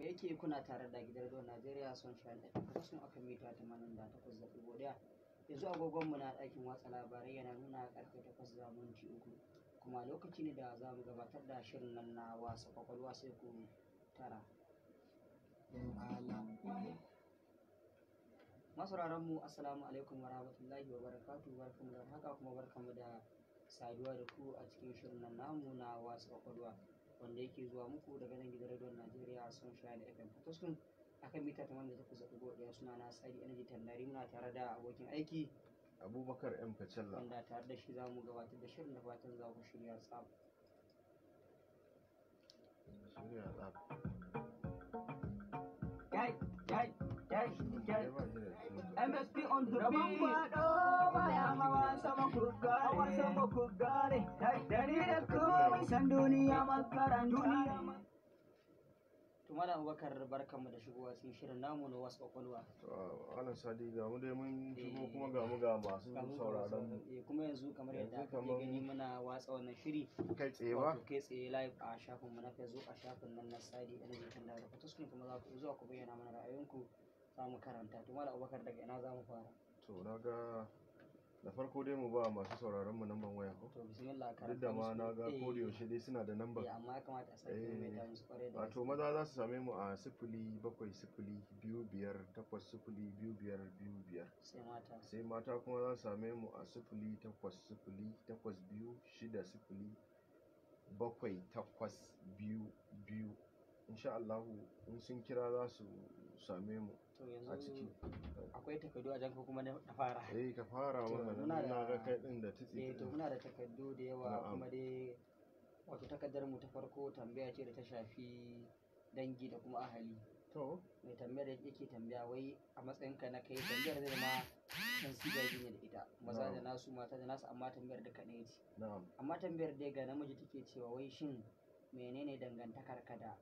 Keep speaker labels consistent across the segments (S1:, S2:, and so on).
S1: haka yake kuna tare da gidan Radio Najeriya Sunshine FM kasan akan mita 88.1 yanzu agogonmu na ɗakin watsa labarai yana nuna karfe 8:03 kuma lokaci ne da za mu gabatar da shirin nan na wasa kwakwalwa sai ku tara. Masauraran mu assalamu alaikum wa rahmatullahi wa barakatuh, barkamu da haka kuma barkamu da saduwa da ku a cikin shirin nan namu na wasa kwakwalwa wanda yake zuwa muku daga nan gidan Radio Najeriya Sunshine FM Fataskun akan mita 88.1. Suna na Sadi Energy Tandari, muna tare da abokin aiki
S2: Abubakar M Kacalla
S1: wanda tare da shi za mu gabatar da shirin da fatan za ku shirya tsaf. MSP on the beat. Baya hawa sama ku gane. Dari da komai san duniya makaranta. Tumana Abubakar barkanmu da shigowa cikin shirin namu na wasu kwakwalwa.
S2: Alan Sadi ga mu dai mun shigo kuma ga masu sauraron mu.
S1: Kuma yanzu kamar yadda kake gani muna watsa wannan shiri
S2: kai tsaye ba?
S1: Kai tsaye live a shafinmu na Facebook, a shafin nan na Sadi Energy Tandari Fataskun, kuma za ku zuwa ku bayyana mana ra'ayinku za mu karanta. Tumana Abubakar daga ina za mu fara?
S2: To na ga da farko dai mu ba masu sauraron mu namban waya ko?
S1: To bismillah karanta.
S2: Duk da ma na ga ko da yaushe dai suna da namba.
S1: Amma ya kamata a sake mai ta musu kware da.
S2: Wato maza za su same mu a 0702502525. Sai mata kuma za su same mu a 0808207822. Insha Allah in sun kira za su same mu a ciki.
S1: Akwai takardu a jan ko kuma na fara?
S2: Ka fara mana na ga kai din da tutsi.
S1: To muna da takardu da yawa kuma dai wato takardar mu ta farko tambaya ce da ta shafi dangi da kuma ahali.
S2: To
S1: mai tambayar da yake tambaya wai a matsayin ka na kai tambayar zai ma dan sigaji ne da ita, maza da nasu mata da nasu, amma tambayar da kaɗai ce. Amma tambayar dai ga namiji take cewa wai shin menene dangantakar ka da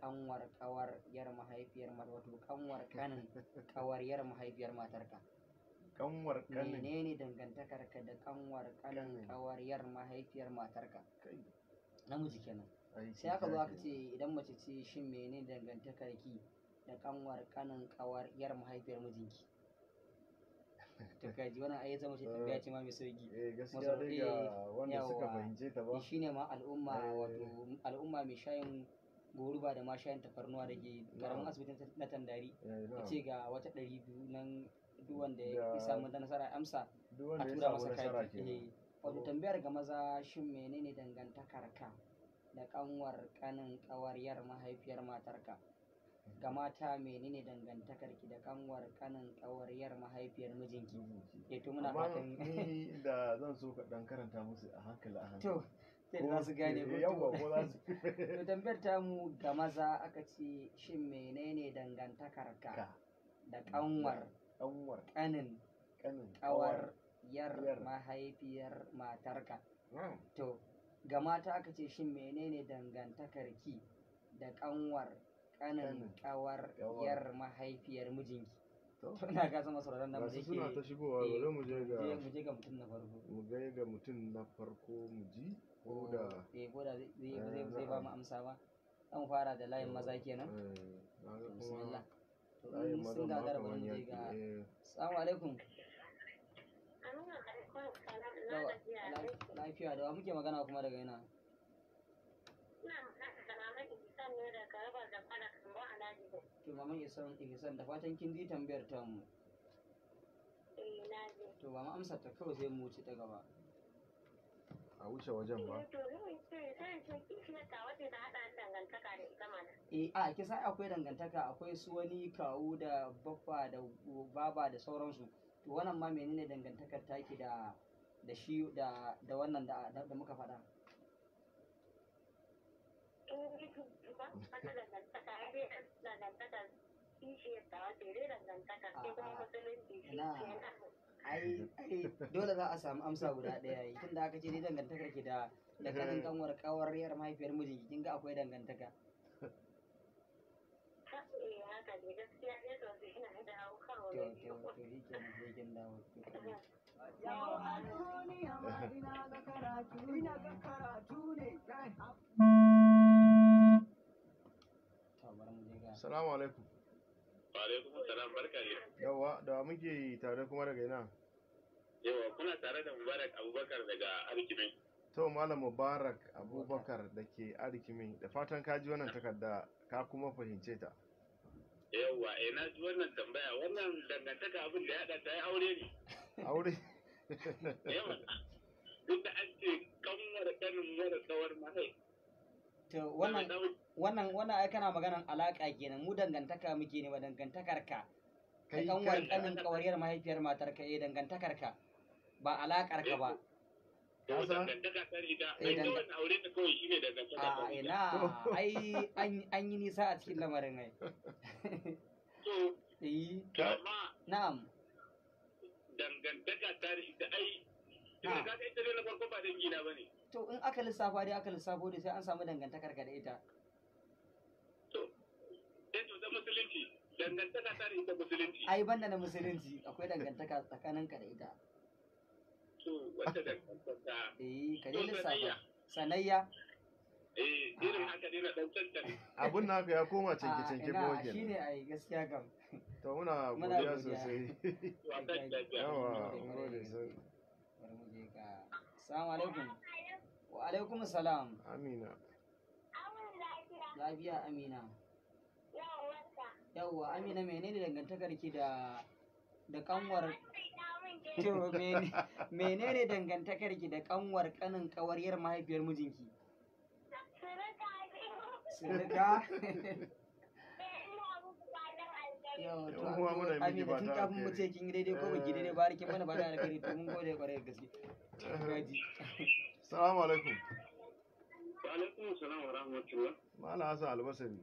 S1: kanwar kawar yar mahaifiyar mata, wato kanwar kanin kawar yar mahaifiyar matarka?
S2: Kanwar kanin
S1: menene dangantakar ka da kanwar kanin kawar yar mahaifiyar matarka? Namiji kenan. Sai aka zo aka ce idan mace ce shin menene dangantakar ki da kanwar kanin kawar yar mahaifiyar mijinki? To kaji wannan ai zama ce tambaya ce ma mai sauki.
S2: Gaskiya dai ga wanda suka fahimce ta ba.
S1: Shine ma al'umma, wato al'umma mai shayin goruba da ma shayin tafarnuwa da ke karamin asibitin na Tandari, ya ce ga wata 200 nan duk wanda ya samu nasara amsa a tura masa kati. Wato tambayar ga maza shin menene dangantakar ka da kanwar kanin kawar yar mahaifiyar matarka? Ga mata menene dangantakar ki da kanwar kanin kawar yar mahaifiyar mijinki? To muna fatan
S2: da zan so ka dan karanta musu a hankali a hankali.
S1: To sai za su gane ko
S2: za su.
S1: To tambayar ta mu ga maza aka ce shin menene dangantakar ka da kanwar kanin kawar yar mahaifiyar matarka? To ga mata aka ce shin menene dangantakar ki da kanwar kanin kawar yar mahaifiyar mijinki? To ina ga sama sauraron nan
S2: masu suna ta shigowa, bari mu je
S1: ga mutum na farko.
S2: Mu ga mutum na farko mu ji ko da
S1: zai ba mu amsa ba. An fara da layin maza kenan. Bismillah. To sun gagara bari mu je ga. Assalamu alaikum. Lafiya da wa muke magana kuma daga yana? To maman Ihsan da fatan kin ji tambayar ta mu. To ba mu amsa ta kawai sai mu wuce ta gaba.
S2: A wuce wajen ba.
S1: A kisa akwai dangantaka, akwai su wani kawu da baffa da baba da sauransu. To wannan ma menene dangantakar taki da shi da wannan da muka faɗa? Ai dole za a samu amsa guda ɗaya yi tunda aka ce ni dangantakar ki da kanin kanwar kawar yar mahaifiyar mijinki, kin ga akwai dangantaka.
S2: Assalamu alaikum.
S3: Wa alaikum salam, barka ne.
S2: Yawa, da muke tare kuma daga ina?
S3: Yawa, kuna tare da Mubarak Abubakar daga Arkimin.
S2: To, Malam Mubarak Abubakar da ke Arkimin, da fatan ka ji wannan takarda ka kuma fahimce ta.
S3: Yawa, na ji wannan tambaya, wannan dangantaka abin da ya haɗa ta yi aure ne.
S2: Aure?
S3: Yawa, duk da an ce kanwar kanin mara kawar mahai.
S1: To wannan ai kana maganan alaka kenan, mu dangantaka muke ne ba dangantakar ka. Kai kanwar kanin kawariyar mahaifiyar matar ka dangantakar ka ba alakar ka ba.
S3: Ka san dangantaka ta riga ai kawai aure ta kawai shine dangantaka ta riga.
S1: Ai an yi nisa a cikin lamarin ai.
S3: To amma
S1: na'am,
S3: dangantaka ta riga ai ina ka ita ne na farko ba dangi na bane.
S1: To in aka lissafo dai sai an samu dangantakar ka da ita.
S3: To da musulunci dangantaka ta da musulunci.
S1: Ai banda na musulunci akwai dangantaka tsakanin ka da ita.
S3: To wata dangantaka.
S1: Ka dai lissafa. Sanayya.
S3: Irin haka ne na dan tantance.
S2: Abun naka ya koma canke-canke ko kenan.
S1: Shine ai gaskiya kam.
S2: To muna godiya sosai. Yawa, mun gode sai.
S1: Assalamu alaikum. Wa alaikum salam.
S2: Amina.
S1: Lafiya Amina. Yawwa Amina, menene dangantakar ki da kanwar to menene dangantakar ki da kanwar kanin kawariyar mahaifiyar mijinki? Surika. Yau to Amina, tun kafin mu ce kin daidai ko baki daidai ba rikin mana ba da alkhairi, to mun gode kwarai da gaske. Gaji.
S2: Assalamu alaikum.
S3: Wa alaikum salam wa rahmatullah.
S2: Malam Hassan Albasari.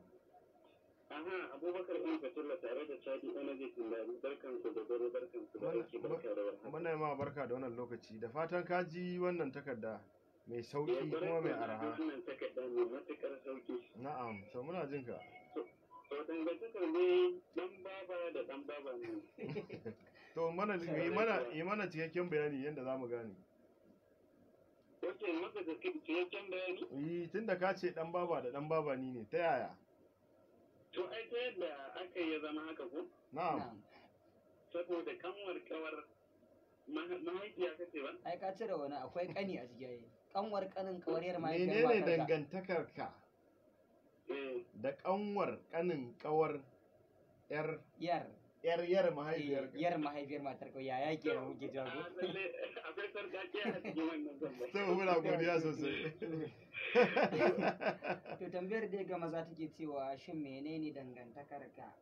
S3: Aha, Abubakar ɗan Fatulla tare da Sadi ɗan zai tundari, barkan ku da dare, barkan ku da aiki, barka da warhaka.
S2: Muna ma barka da wannan lokaci, da fatan ka ji wannan takarda mai sauki kuma mai araha.
S3: Wannan takarda mai matuƙar sauki.
S2: Na'am, so muna jin ka.
S3: To dangantakar ne ɗan baba da ɗan baba ne.
S2: To yi mana cikakken bayani yadda za mu gane.
S3: Wace maka da cikakken bayani?
S2: Tun da ka ce ɗan baba da ɗan baba ni ne, ta yaya?
S3: To ai ta yadda aka yi zama haka ko?
S2: Na'am.
S3: Saboda kanwar kawar mahaifiya kace ba?
S1: Ai ka cire wani akwai kani a ciki yayi. Kanwar kanin kawariyar mahaifiyar matarka.
S2: Menene dangantakar ka da kanwar kanin kawar yar mahaifiyar
S1: yar mahaifiyar matarka yaya kenan muke jago?
S3: Akwai sarkakiya a cikin wannan zamba.
S2: Sai muna godiya sosai.
S1: To tambayar dai ga maza take cewa shin menene dangantakar ka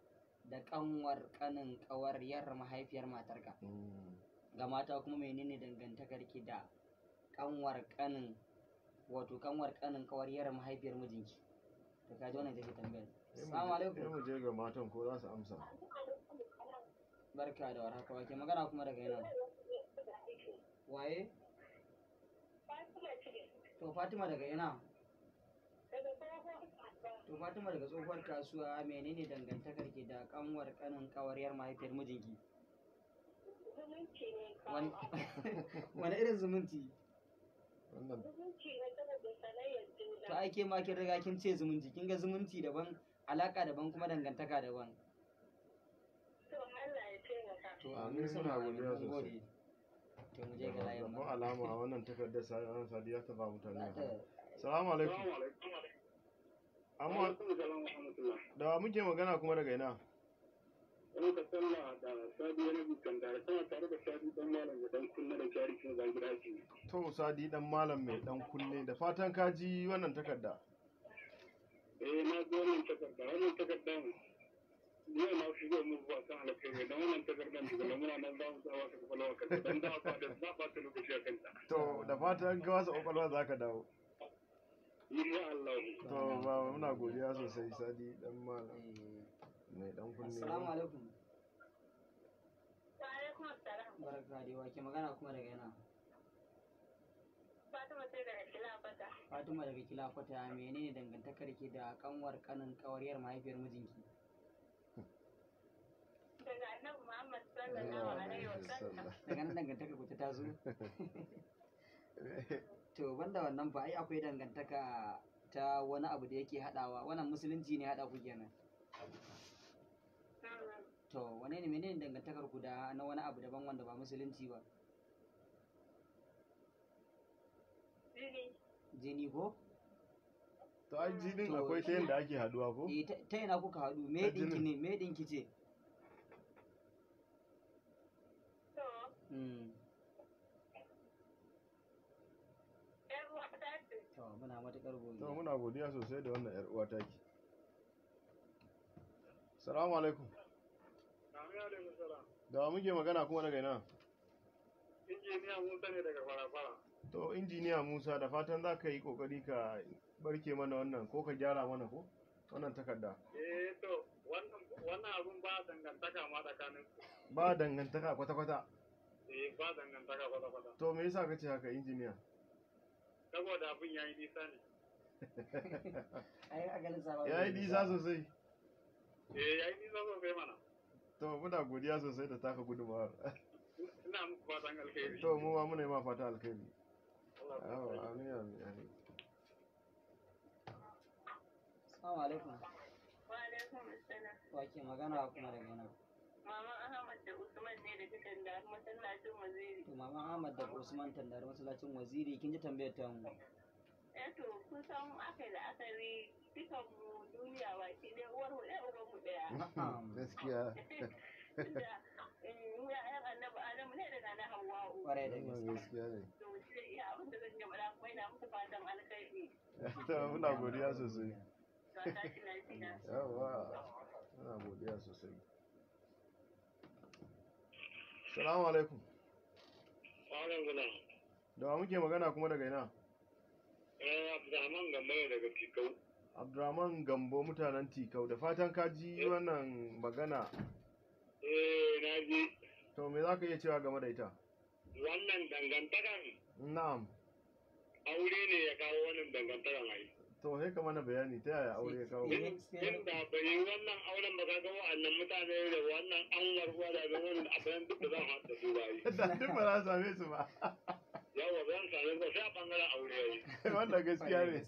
S1: da kanwar kanin kawar yar mahaifiyar matarka? Ga mata kuma menene dangantakar ki da kanwar kanin kawar yar mahaifiyar mijinki? To ka ji wannan take tambayar. Assalamu alaikum.
S2: Sai mu je ga matan ko za su amsa.
S1: Barka da warhaka, wake magana kuma daga yana. Waye? To Fatima daga ina? To Fatima daga tsohuwar kasuwa, menene dangantakar ki da kanwar kanin kawariyar mahaifiyar mijinki?
S4: Zumunci ne.
S1: Wani irin zumunci?
S4: Zumunci ne saboda sanayyar juna.
S1: To ai ke ma kin riga kin ce zumunci, kin ga zumunci daban, alaka daban kuma dangantaka daban.
S4: To Allah ya taimaka.
S1: To
S2: amin, muna godiya sosai.
S1: To mu je ga layin
S2: mu. Alama a wannan takardar Sadiya ta ba mutane. Assalamu alaikum. Amma da muke magana kuma daga ina?
S3: Wani ka sallah da Sadi wani bukan tare da Sadi dan malam da dan kunne da jari kin zan gida ki.
S2: To Sadi dan malam mai dan kunne, da fatan ka ji wannan takarda.
S3: Na ji wannan takarda yau na shigo mu ba san alƙawari dan wannan takardar da muna nan za mu tsawa ka kwalwa ka dan da ba ta lokaci a kanta.
S2: To da fatan ka wasa kwakwalwa za ka dawo.
S3: Insha Allah.
S2: To ba muna godiya sosai Sadi dan malam mai dan kunne.
S1: Assalamu alaikum.
S4: Wa alaikum assalam.
S1: Barka da wake magana kuma daga yana.
S4: Fatima sai daga Kilafata.
S1: Fatima daga Kilafata, menene dangantakar ki da kanwar kanin kawariyar mahaifiyar mijinki?
S4: Daga Annabi Muhammad sallallahu alaihi wasallam.
S1: Daga nan dangantakar ku ta taso? To banda wannan fa ai akwai dangantaka ta wani abu da yake hadawa, wannan musulunci ne hada ku kenan. To wane ne menene dangantakar ku da na wani abu daban wanda ba musulunci ba? Jini ko?
S2: To ai jinin
S1: To,
S2: akwai ta yadda ake haduwa ko?
S1: Eh ta ina kuka haɗu? Me
S2: Ta
S1: ɗinki
S2: jinin.
S1: ne? Me ɗinki ce?
S4: To,
S1: Mm.
S4: ‘yan uwa ta ce,
S1: To muna matuƙar
S2: To
S1: godiya.
S2: muna godiya sosai da wannan 'yar uwa taki. Salamu alaikum.
S3: Amin alaikum salam.
S2: Da wa muke magana kuma daga ina?
S3: Injiniya Musa ne daga fara-fara.
S2: To injiniya Musa da fatan za ka yi kokari ka barke mana wannan ko ka gyara mana ko wannan takarda.
S3: To wannan abun ba dangantaka ma tsakanin su.
S2: Ba dangantaka kwata-kwata.
S3: Ba dangantaka kwata-kwata.
S2: To me yasa kace haka injiniya?
S3: Saboda abun yayi nisa ne.
S1: Ai agalin sa
S2: Ya yi nisa sosai.
S3: Yayi nisa sosai mana.
S2: To muna godiya sosai da taka gudunmawar.
S3: Ina muku fatan alheri.
S2: To mu ma muna yi ma fata alkhairi.
S3: Allah ya
S2: Yawa,
S3: sa.
S2: amin amin amin.
S1: Assalamu alaikum.
S4: wa alaikum assalam.
S1: Wa ke magana kuma daga ina?
S4: Mama Ahmad da Usman ne da dukan da masallacin waziri.
S1: To Mama Ahmad da Usman Tandar masallacin Waziri kin ji tambayar ta mu.
S4: To, kun san aka yi la'akari dukan mu duniya baki ɗaya uwar mu ɗaya uban mu ɗaya.
S1: Na'am.
S2: Gaskiya.
S4: Tunda mu ya'yan annabi Adamu ne da na Hawwa'u.
S1: Kwarai da
S2: Wannan
S1: gaske.
S2: gaskiya ne.
S4: To, shi ne iya abin da zan yi faɗa kuma ina muku fatan alkhairi.
S2: To muna godiya sosai.
S4: To, a tashi lafiya.
S2: Yawa, muna godiya sosai. Salamu alaikum.
S3: Malam Gula.
S2: Da wa muke magana kuma daga ina?
S3: Abdulrahman Gambo ne daga Tikau.
S2: Abdurrahman Gambo mutanen Tikau. Da fatan ka ji wannan magana.
S3: Na ji
S2: To me za ka iya cewa game da ita?
S3: wannan dangantakan
S2: Na'am.
S3: aure ne ya kawo wannan dangantakan ai.
S2: To sai ka mana bayani ta yaya aure ya kawo.
S3: Yadda bai yi wannan auren ba ka ga wa'annan mutane da wannan anwar uwa da ga wannan abin duk da zan haɗa su ba yi.
S2: Da duk ba za su same su ba.
S3: Yawa zan same ba sai a bangaren aure yayi.
S2: Wannan gaskiya ne.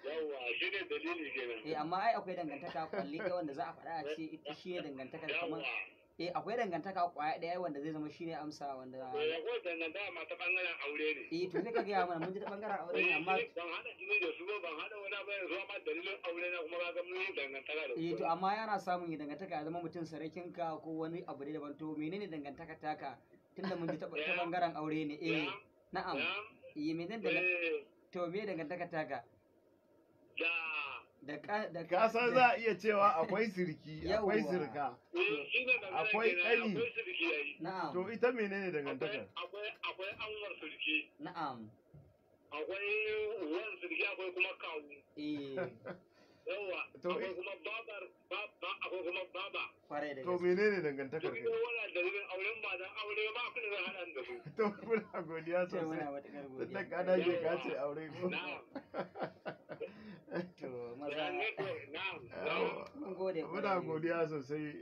S3: Yawa shi ne dalili kenan.
S1: Amma ai akwai dangantaka kwalli ɗaya wanda za a faɗa a ce ita shi ne dangantakar kamar
S3: Yawa.
S1: akwai dangantaka kwaya ɗaya wanda zai zama shi ne amsa wanda
S3: To ya ko dangantaka ma ta bangaren aure ne.
S1: to sai ka gaya mana mun ji ta bangaren aure ne amma
S3: ban haɗa jini da su ba ban haɗa wani abu yanzu amma dalilin aure na kuma kaga mun yi dangantaka da su.
S1: to amma yana samun ya dangantaka ya zama mutum sarakinka ko wani abu ne daban to menene dangantaka taka tunda mun ji ta bangaren aure ne na'am menene to me dangantaka taka da
S2: Ka san za a iya cewa akwai sirki, akwai sirka. Akwai ƙani.
S1: na'am
S2: To ita menene dangantaka?
S3: Akwai anwar sulki.
S1: na'am
S3: Akwai uwan sulki akwai kuma kawu. Yawa. Akwai kuma babar akwai kuma baba.
S1: kwarai da
S2: To
S1: gaske
S2: menene dangantakar
S3: Duk
S2: ka?
S3: da wannan dalilin auren ba dan aure ba ku da zan haɗa da su.
S2: To muna godiya
S1: ce muna
S2: sosai.
S1: matuƙar
S2: Tunda
S1: godiya
S2: ka dage ka ce aure ko.
S3: Na'am.
S1: to maza
S3: Na'am.
S2: Yawa.
S1: mun gode
S2: Muna godiya sosai.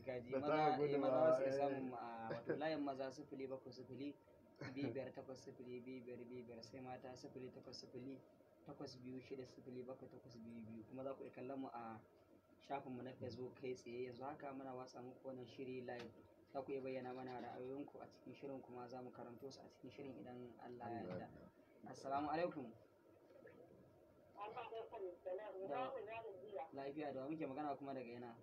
S1: kaji
S2: da
S1: maza
S2: taka gudunmawa,
S1: maza su iya
S2: eh.
S1: samun mu a wato layin maza 0700 bibiyar 8 bibiyar bibiyar sai mata 08 82607 kuma za ku iya kallon mu a shafinmu na Facebook kai tsaye yanzu haka muna watsa muku wannan shiri live za ku iya bayyana mana ra'ayoyinku a cikin shirin kuma za mu karanto su a cikin shirin idan Allah ya yarda assalamu alaikum lafiya da wa muke magana kuma daga ina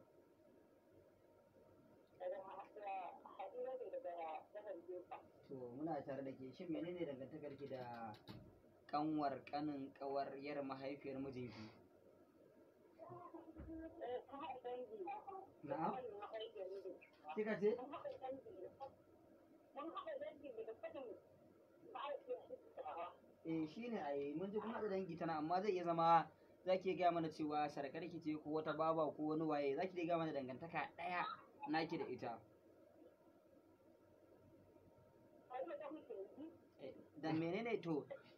S1: to muna tare da ke shin menene dangantakar ki da kanwar kanin kawar yar mahaifiyar mijinki na'am kika ce shine ai mun ji kun haɗa dangi tana amma zai iya zama za ki gaya mana cewa sarakar ki ce ko wata baba ko wani waye za ki gaya mana dangantaka ɗaya naki da ita da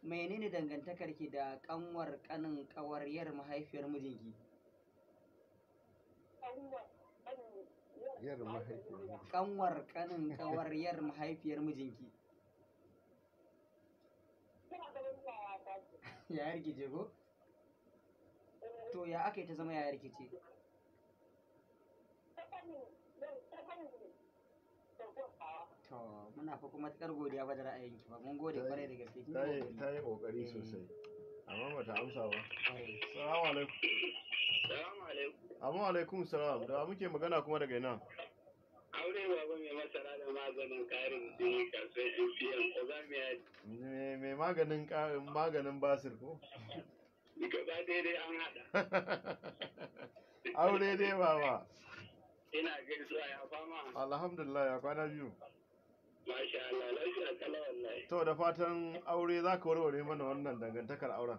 S1: menene dangantakar ki da kanwar kanin kawar yar mahaifiyar mijinki
S2: Yar mahaifiyar.
S1: kanwar kanin kawar yar mahaifiyar mijinki yayar ki ce ko to ya aka yi ta zama yayar ki ce To muna fa kuma matukar godiya fa da ra'ayinki ba, mun gode kwarai da gaske. Kin
S2: ta
S1: yi
S2: yi
S1: kokari.
S2: ta yi kokari sosai amma bata amsa ba.
S1: Kwarai.
S2: Salamu alaikum.
S3: Salamu alaikum.
S2: Amma alaikum salam, da muke magana kuma daga ina?
S3: Aure baba mai masara da maganin karin jini kasuwar MPN Ozamiya.
S2: Mai maganin basir ko?
S3: Gaba daidai an haɗa.
S2: Aure dai baba.
S3: Ina gaisuwa ya fama.
S2: Alhamdulillah, ya kwana biyu.
S3: Masha Allah, lafiya kala wallahi.
S2: To da fatan aure za ka warware mana wannan dangantakar auren.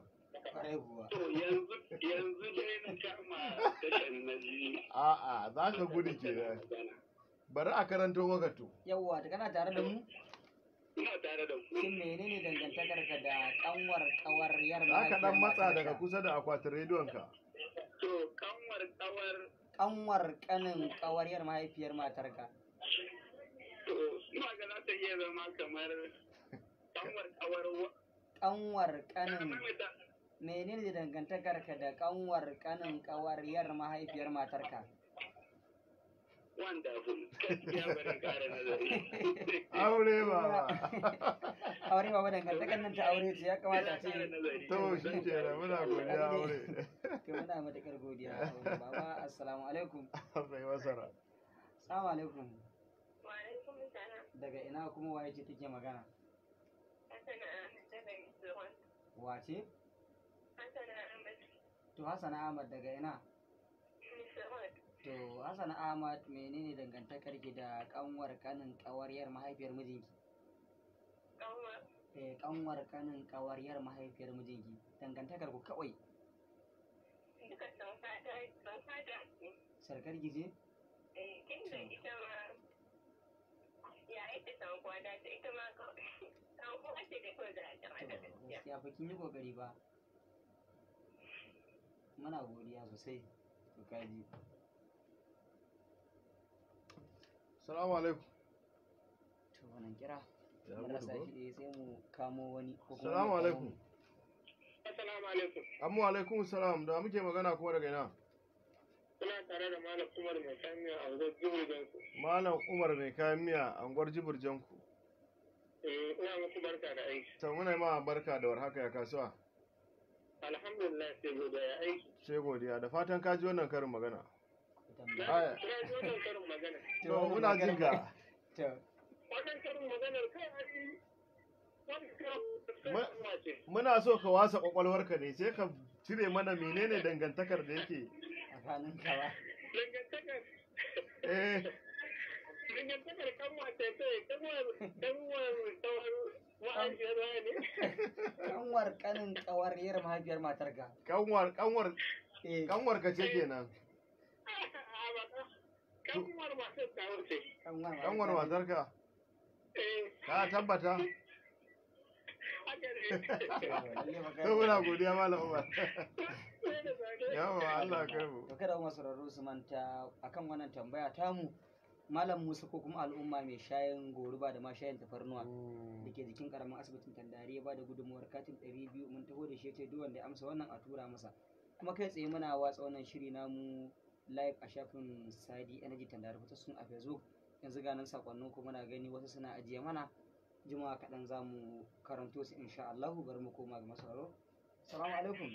S1: Kwarai kuwa.
S3: To yanzu dai na kama tashan na biyu.
S2: A'a, za ka gudu ke. Bari a karanto maka to.
S1: Yawwa, ta kana tare da mu?
S3: Ina tare da ku.
S1: Shin menene dangantakar ka da kanwar kawaryar
S2: Za ka dan matsa daga
S1: matarka?
S2: kusa da akwatin rediyonka.
S3: To kanwar kawar
S1: Kanwar kanin kawaryar mahaifiyar matarka.
S3: to ina ga za ta iya zama kamar kanwar kawar
S1: Kanwar kanin
S3: wa.
S1: menene dangantakar ka da kanwar kanin kawaryar mahaifiyar matarka?
S3: Wonderful. Gaskiya barin ƙara nazari.
S2: Aure baba.
S1: Aure ba dangantakar nan ta aure ce ya kamata a ce.
S2: To shi ke da muna godiya aure.
S1: To muna matakar godiya aure baba. Assalamu alaikum.
S2: Mai masara.
S1: Assalamu alaikum.
S4: Wa alaikum salam.
S1: Daga ina kuma waye ce take magana?
S4: Hassana daga Islam.
S1: Wace?
S4: Hassana Ahmad.
S1: To Hassana Ahmad daga ina?
S4: Islam.
S1: To Hassana Ahmad menene dangantakar ki da kanwar kanin kawaryar mahaifiyar mijinki?
S4: Kanwa.
S1: Kanwar kanin kawaryar mahaifiyar mijinki. Dangantakar ku kawai.
S4: Duka sun fada ce.
S1: Sarkar gize?
S4: Kin da ita ma ya ita san kwada ta ita ma kawai. San kuwa ce da kawai da ta mata gaskiya.
S1: Gaskiya fa kin yi kokari ba. Muna godiya sosai. To kaji.
S2: Salamu alaikum.
S1: To wannan kira.
S2: Ya
S1: Mun
S2: gudu
S1: rasa
S2: ko?
S1: shi sai mu kamo wani ko kuma
S2: Salamu
S1: mu kamo
S2: alaikum.
S3: Assalamu alaikum.
S2: Amma alaikum salam, da muke magana kuma daga ina?
S3: Kuna tare da Malam Umar mai kamiya a wajen Jibirjan ku.
S2: Malam Umar mai kayan miya a unguwar Jiburjan ku.
S3: Ina muku barka da aiki.
S2: To muna yi ma barka da warhaka ya kasuwa.
S3: Alhamdulillah sai gobe ya aiki.
S2: Sai godiya, da fatan ka ji wannan karin magana.
S3: Na
S2: Aya.
S3: ji wannan karin magana.
S2: To muna jin ka.
S1: To
S3: Wannan karin maganar kai hari wani
S2: Ma-
S3: karin ce.
S2: Muna so ka wasa kwakwalwarka ne sai ka cire mana menene dangantakar da yake.
S1: tsakanin ka ba.
S3: Dangantakar
S2: Eh,
S3: dangantakar kanwa ce kanwar ma'aikiyar raya ne.
S1: Kanwar kanin kawaryar mahaifiyar matarka.
S2: kanwar
S1: Eh,
S2: kanwar ka ce kenan.
S3: Kanwar masu tawar ce.
S2: Kanwar matarka. Ka tabbata?
S3: Haka ne.
S2: To muna godiya Malam Umar. Yawa Allah kai mu.
S1: To kada masu sauraro su manta akan wannan tambaya tamu Malam Musa ko kuma al'umma mai shayin goruba da ma shayin tafarnuwa da ke jikin karamin asibitin Tandare ya bada gudunmuwar katin 200 mun taho da shi ce duk wanda ya amsa wannan a tura masa. Kuma kai tsaye muna watsa wannan shiri namu live a shafin Sadi Energy Tandare fita sun a Facebook. Yanzu ga nan sakonnin ku muna gani wasu suna ajiye mana. Juma'a kaɗan za mu karanto su insha Allah bari mu koma ga masauraro. Assalamu alaikum.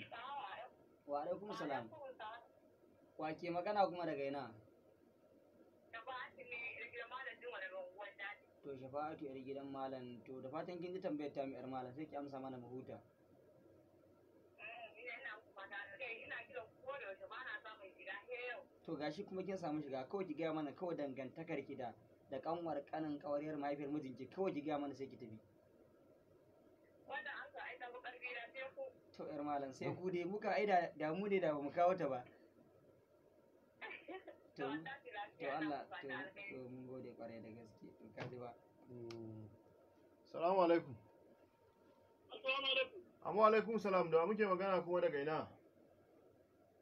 S1: Wa alaikum salam. Wa ke magana kuma daga ina? To Shafa'atu yar gidan malam to da fatan kin ji tambayar ta mu yar malam sai ki amsa mana mu huta. To gashi kuma kin samu shiga kawai ki gaya mana kawai dangantakar ki da kanwar kanin kawariyar mahaifiyar mijinki kawai ki gaya mana sai ki tafi. To yar malam sai ku dai muka ai da mu ne da bamu kawo ta ba. To Allah to mun gode kwarai da gaske to ka ji ba.
S2: Salamu alaikum.
S3: Assalamu alaikum.
S2: Amma alaikum salam, da muke magana kuma daga ina?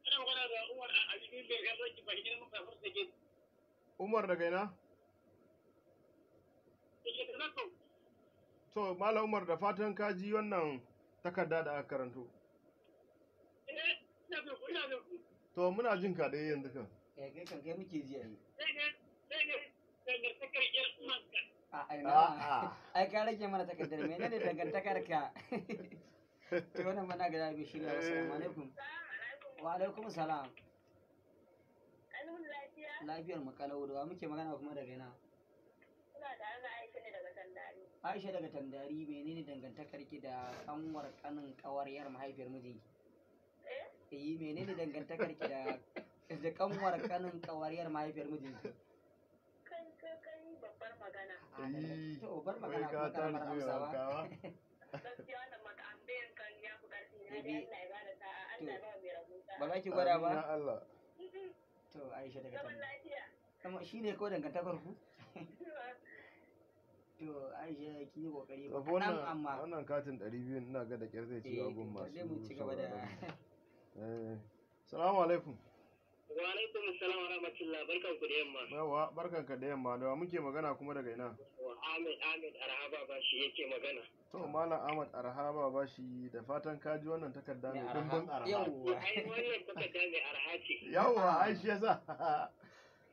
S3: Ina magana da Umar a cikin bai ga zaki ba gidan musafir da ke.
S2: Umar daga ina?
S3: Ke da ko.
S2: To Malam Umar da fatan ka ji wannan takarda da aka karanto.
S3: Ina da ku.
S2: To muna jin ka dai yanzu kan.
S1: kai kan kai muke ji ai.
S3: Sai ga dangantakar ƴan uwanka.
S1: Ai ka rage mana takardar menene dangantakar ka? To wannan mana ga bai shirya. Assalamu alaikum. Wa alaikum salam. Lafiyar mu kalau da muke magana kuma daga ina?
S4: Ina tare da Aisha ne daga Tandari.
S1: Aisha daga Tandari menene dangantakar ki da kanwar kanin kawariyar mahaifiyar mijinki? Menene dangantakar ki da kanwar kanin kawariyar mahaifiyar mijinki?
S4: Kai babbar magana.
S1: To bar magana
S2: Wai ka
S1: kuma kana mara
S2: tarjiwa
S1: amsa ba.
S2: kawa.
S4: Gaskiya wannan makambayin kan ya fi ƙarfi na dai Allah ya bada sa'a, Allah ya ba mai rabuta.
S1: Ba za ki gwada
S2: Amin ya
S1: ba?
S2: Allah.
S1: To Aisha daga
S4: Zaman
S1: Tandari.
S4: lafiya.
S1: Kuma shine ko dangantakar ku? To Aisha ki yi kokari ba
S2: Tafi
S1: kaɗan amma.
S2: wannan katin 200 ina ga da kyar zai ci abun masu.
S1: dai mu ci gaba da
S2: Salamu alaikum.
S3: Wa alaikum assalam wa rahmatullah, barkan ku da yamma.
S2: Yawa barkanka da yamma da muke magana kuma daga ina?
S3: Ahmed Arhaba ba shi yake magana.
S2: To Malam Ahmad Arhaba bashi da fatan ka ji wannan takarda mai dimbin arha.
S1: Yawwa.
S3: Ai wannan takarda mai arha ce.
S2: Yawa ai shi yasa.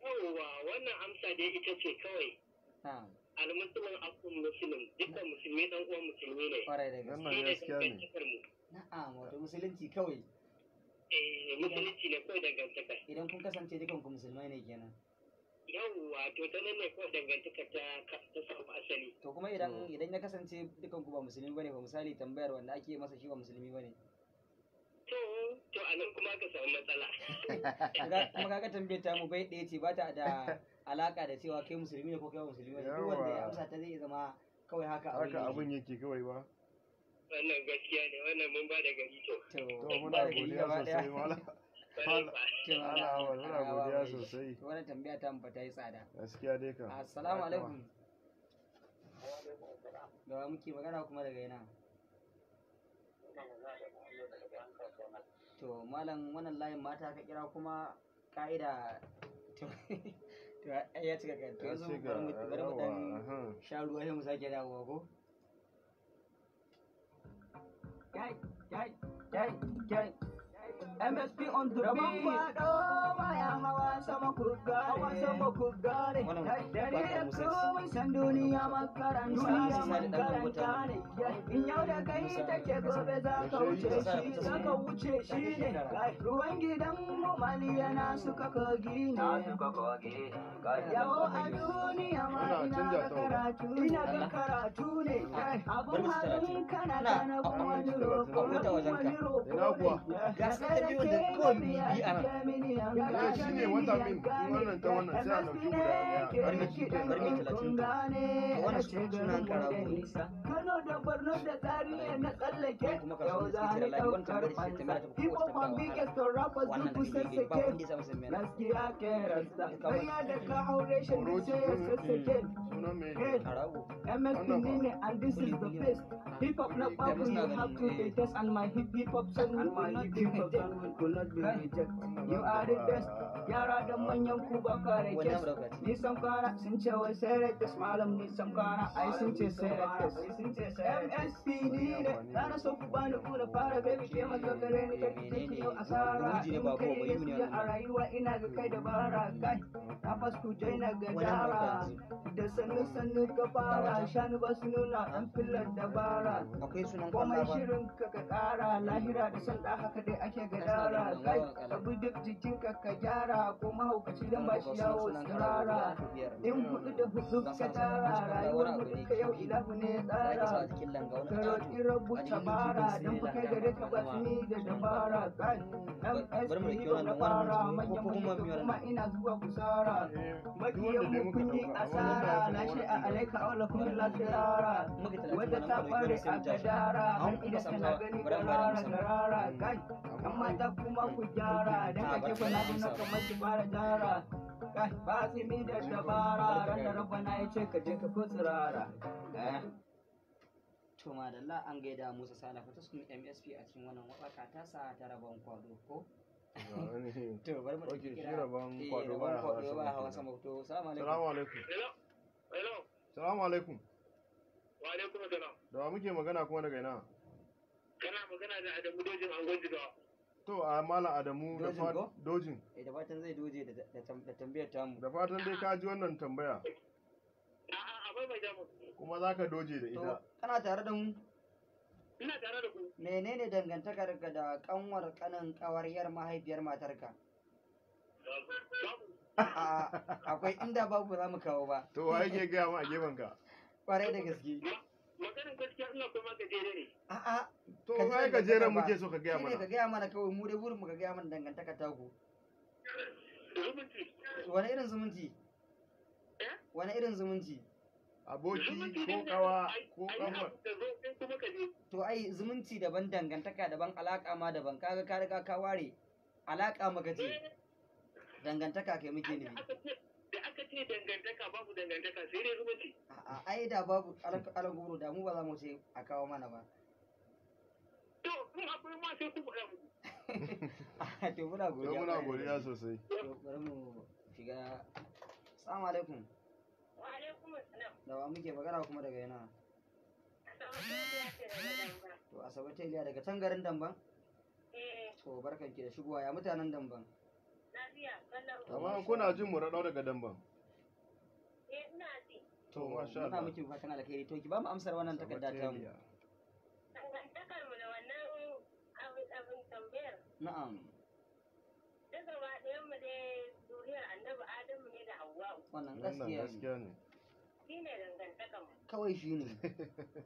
S3: Yawwa wannan amsa dai ita ce kawai.
S1: Na'am.
S3: Almuslimin akun muslim, dukkan musulmi dan uwan musulmi ne.
S1: Kwarai da gaske.
S2: Wannan
S3: Shi ne
S2: gaskiya ne.
S3: dangantakar mu.
S1: Na'am, wato musulunci kawai.
S3: Musulunci ne kawai dangantakar.
S1: Idan kun kasance dukan ku musulmai ne kenan.
S3: Yawwa to ta nan ne kawai dangantakar ta samu asali.
S1: To kuma idan ya kasance dukan ku ba musulmi bane ba misali tambayar wanda ake masa shi ba musulmi bane.
S3: To a nan kuma ka samu matsala.
S1: Kuma kaga tambayar ta mu bai ɗaya ce ba ta da alaka da cewa kai musulmi ne ko kai ba musulmi bane. Duk wanda ya amsa ta zai zama kawai haka
S2: abin yake kawai ba.
S3: Wannan gaskiya ne, wannan mun ba da gari to.
S2: To muna godiya sosai Malam. Muna godiya sosai.
S1: Wannan tambaya ta mu ta yi tsada.
S2: Gaskiya dai ka.
S1: Assalamu alaikum. Da muke magana kuma daga ina? To malam wannan layin mata ka kira kuma ka'ida to ya cika kan to yanzu bari mu dan sha ruwa sai mu sake dawowa ko? Kai MSP on the beat. Baya hawa sama kugare. Dare da komai san duniya makaranta ne. In yau da kai take gobe za ka wuce shi ne. Ruwan gidan mu mali yana suka kogi ne. Yawo a duniya ma ina ga karatu ne. Abun halin kana kana kuma roƙo.
S2: Shi ne wata min wannan ta wannan sai a ɗauki guda ɗaya.
S1: Kano da Borno da Zaria na tsallake yau za ni ɗaukar fansa. Hip-hop and biggest rappers duk kusan sake. Gaskiya ke rasta. Kariya da ka haure shi ne sai ya sassake. MSP ne and this is the best. Hip-hop na babu you have to be test and my hip-hop song will not be rejected. You are the best. Yara da manyan ku ba ka rake. Ni san kwana sun ce wai sai rake malam ni san kwana ai sun ce sai rake. MSP ni ne na so ku bani ku da fara baby ke mazo gare ni kake take yau asara. In kai gaskiya a rayuwa ina ga kai da bara kai. Na fasku jaina ga dara. Da sannu ka fara shanu ba su nuna ɗan fillar dabara. Komai shirin ka ƙara lahira da san da haka dai ake gadara. Kai abu duk jikinka ka gyara ko mahaukaci dan ba shi yawo tsirara. In hudu da hudu ka tara rayuwar mu duka yau ilahu ne ya tsara. Ka roƙi rabu tabara don ku kai gare ka ba ni da dabara. Kai MSP ba na fara manyan kuma ina zuwa kusara. Makiyan mu kun yi asara lashe a alaika wala kun lafiyara. Wadda ta fare a gadara har idan kana gani garara kai. Amma ta kuma ku gyara dan kake kuna nuna kamar ki fara jara. Kai ba tsimi da dabara ran da rabbana ya ce ka je ka tsirara. To madalla an gaida Musa Sala Fataskun MSP a cikin wannan waka ta sa ta rabon kwado ko? To bari mu
S2: kira rabon kwado ba
S1: hawa sama to
S2: assalamu alaikum.
S3: Hello.
S2: Assalamu alaikum.
S3: Wa alaikum assalam.
S2: Da wa muke magana kuma daga ina?
S3: Kana magana da Adamu Dojin Angon Jigawa.
S2: To a Malam Adamu da
S1: Dojin ko?
S2: dojin.
S1: Da fatan zai doje da tambayar tamu.
S2: Da fatan dai ka ji wannan tambaya.
S3: A'a, abai mai damu.
S2: Kuma za ka doje da
S1: To
S2: ita.
S1: kana tare da mu?
S3: Ina tare da ku.
S1: Menene dangantakarka da kanwar kanin kawaryar mahaifiyar matarka?
S3: Babu.
S1: Akwai inda babu za mu kawo ba.
S2: To wa yake gaya ma a gefen ka?
S1: Kwarai da gaske.
S3: Maganin gaskiya ina kuma gajere ne.
S1: A'a.
S2: To
S1: ka ji
S2: ai
S1: dangantaka
S2: gajeren
S1: ba.
S2: muke so ka gaya
S1: Shine ka
S2: mana.
S1: gaya mana kawai mu dai burin mu ka gaya mana dangantaka ta ku.
S3: Zumunci.
S1: Wani irin zumunci?
S3: Eh?
S1: Wani irin zumunci?
S2: Aboki ko kawa ko
S3: Ai,
S2: kanwar.
S3: abu da zo sai kuma ka je.
S1: To ai zumunci daban dangantaka daban alaka ma daban kaga ka riga ka ware alaka maka ce dangantaka kai muke ne.
S3: Da aka ce dangantaka babu dangantaka sai dai zumunci.
S1: A'a ai da babu alagoro da mu ba za mu ce a kawo mana ba.
S3: To, kun akwai ma sai ku faɗa muku.
S1: To muna
S2: To
S1: godiya.
S2: muna godiya sosai.
S1: To bari mu shiga. Assalamu alaikum.
S4: Wa alaikum assalam.
S1: Da wa muke magana kuma daga yana?
S4: Asaba ta ce daga Damba.
S1: To Asabe Teliya daga can garin Damban?
S4: Eh,
S1: To barkanki da shigowa ya mutanen Damban.
S4: lafiya, kallon.
S2: Amma kuna jin mu raɗau daga damban.
S4: Eh, ina ji.
S2: To masha
S1: muna
S2: Allah.
S1: miki fatan alkhairi to ki ba mu amsar wannan takarda ta mu.
S2: Sabateliya.
S4: Dangantakar mu da wannan abin tambayar.
S1: Na'am.
S4: Duk gaba ɗayan mu dai zuriyar Annabi Adamu ne da Hawwa'u.
S1: Wannan
S2: Wannan
S1: gaskiya ne.
S2: gaskiya ne.
S4: Shi ne dangantakar mu.
S1: Kawai shi ne.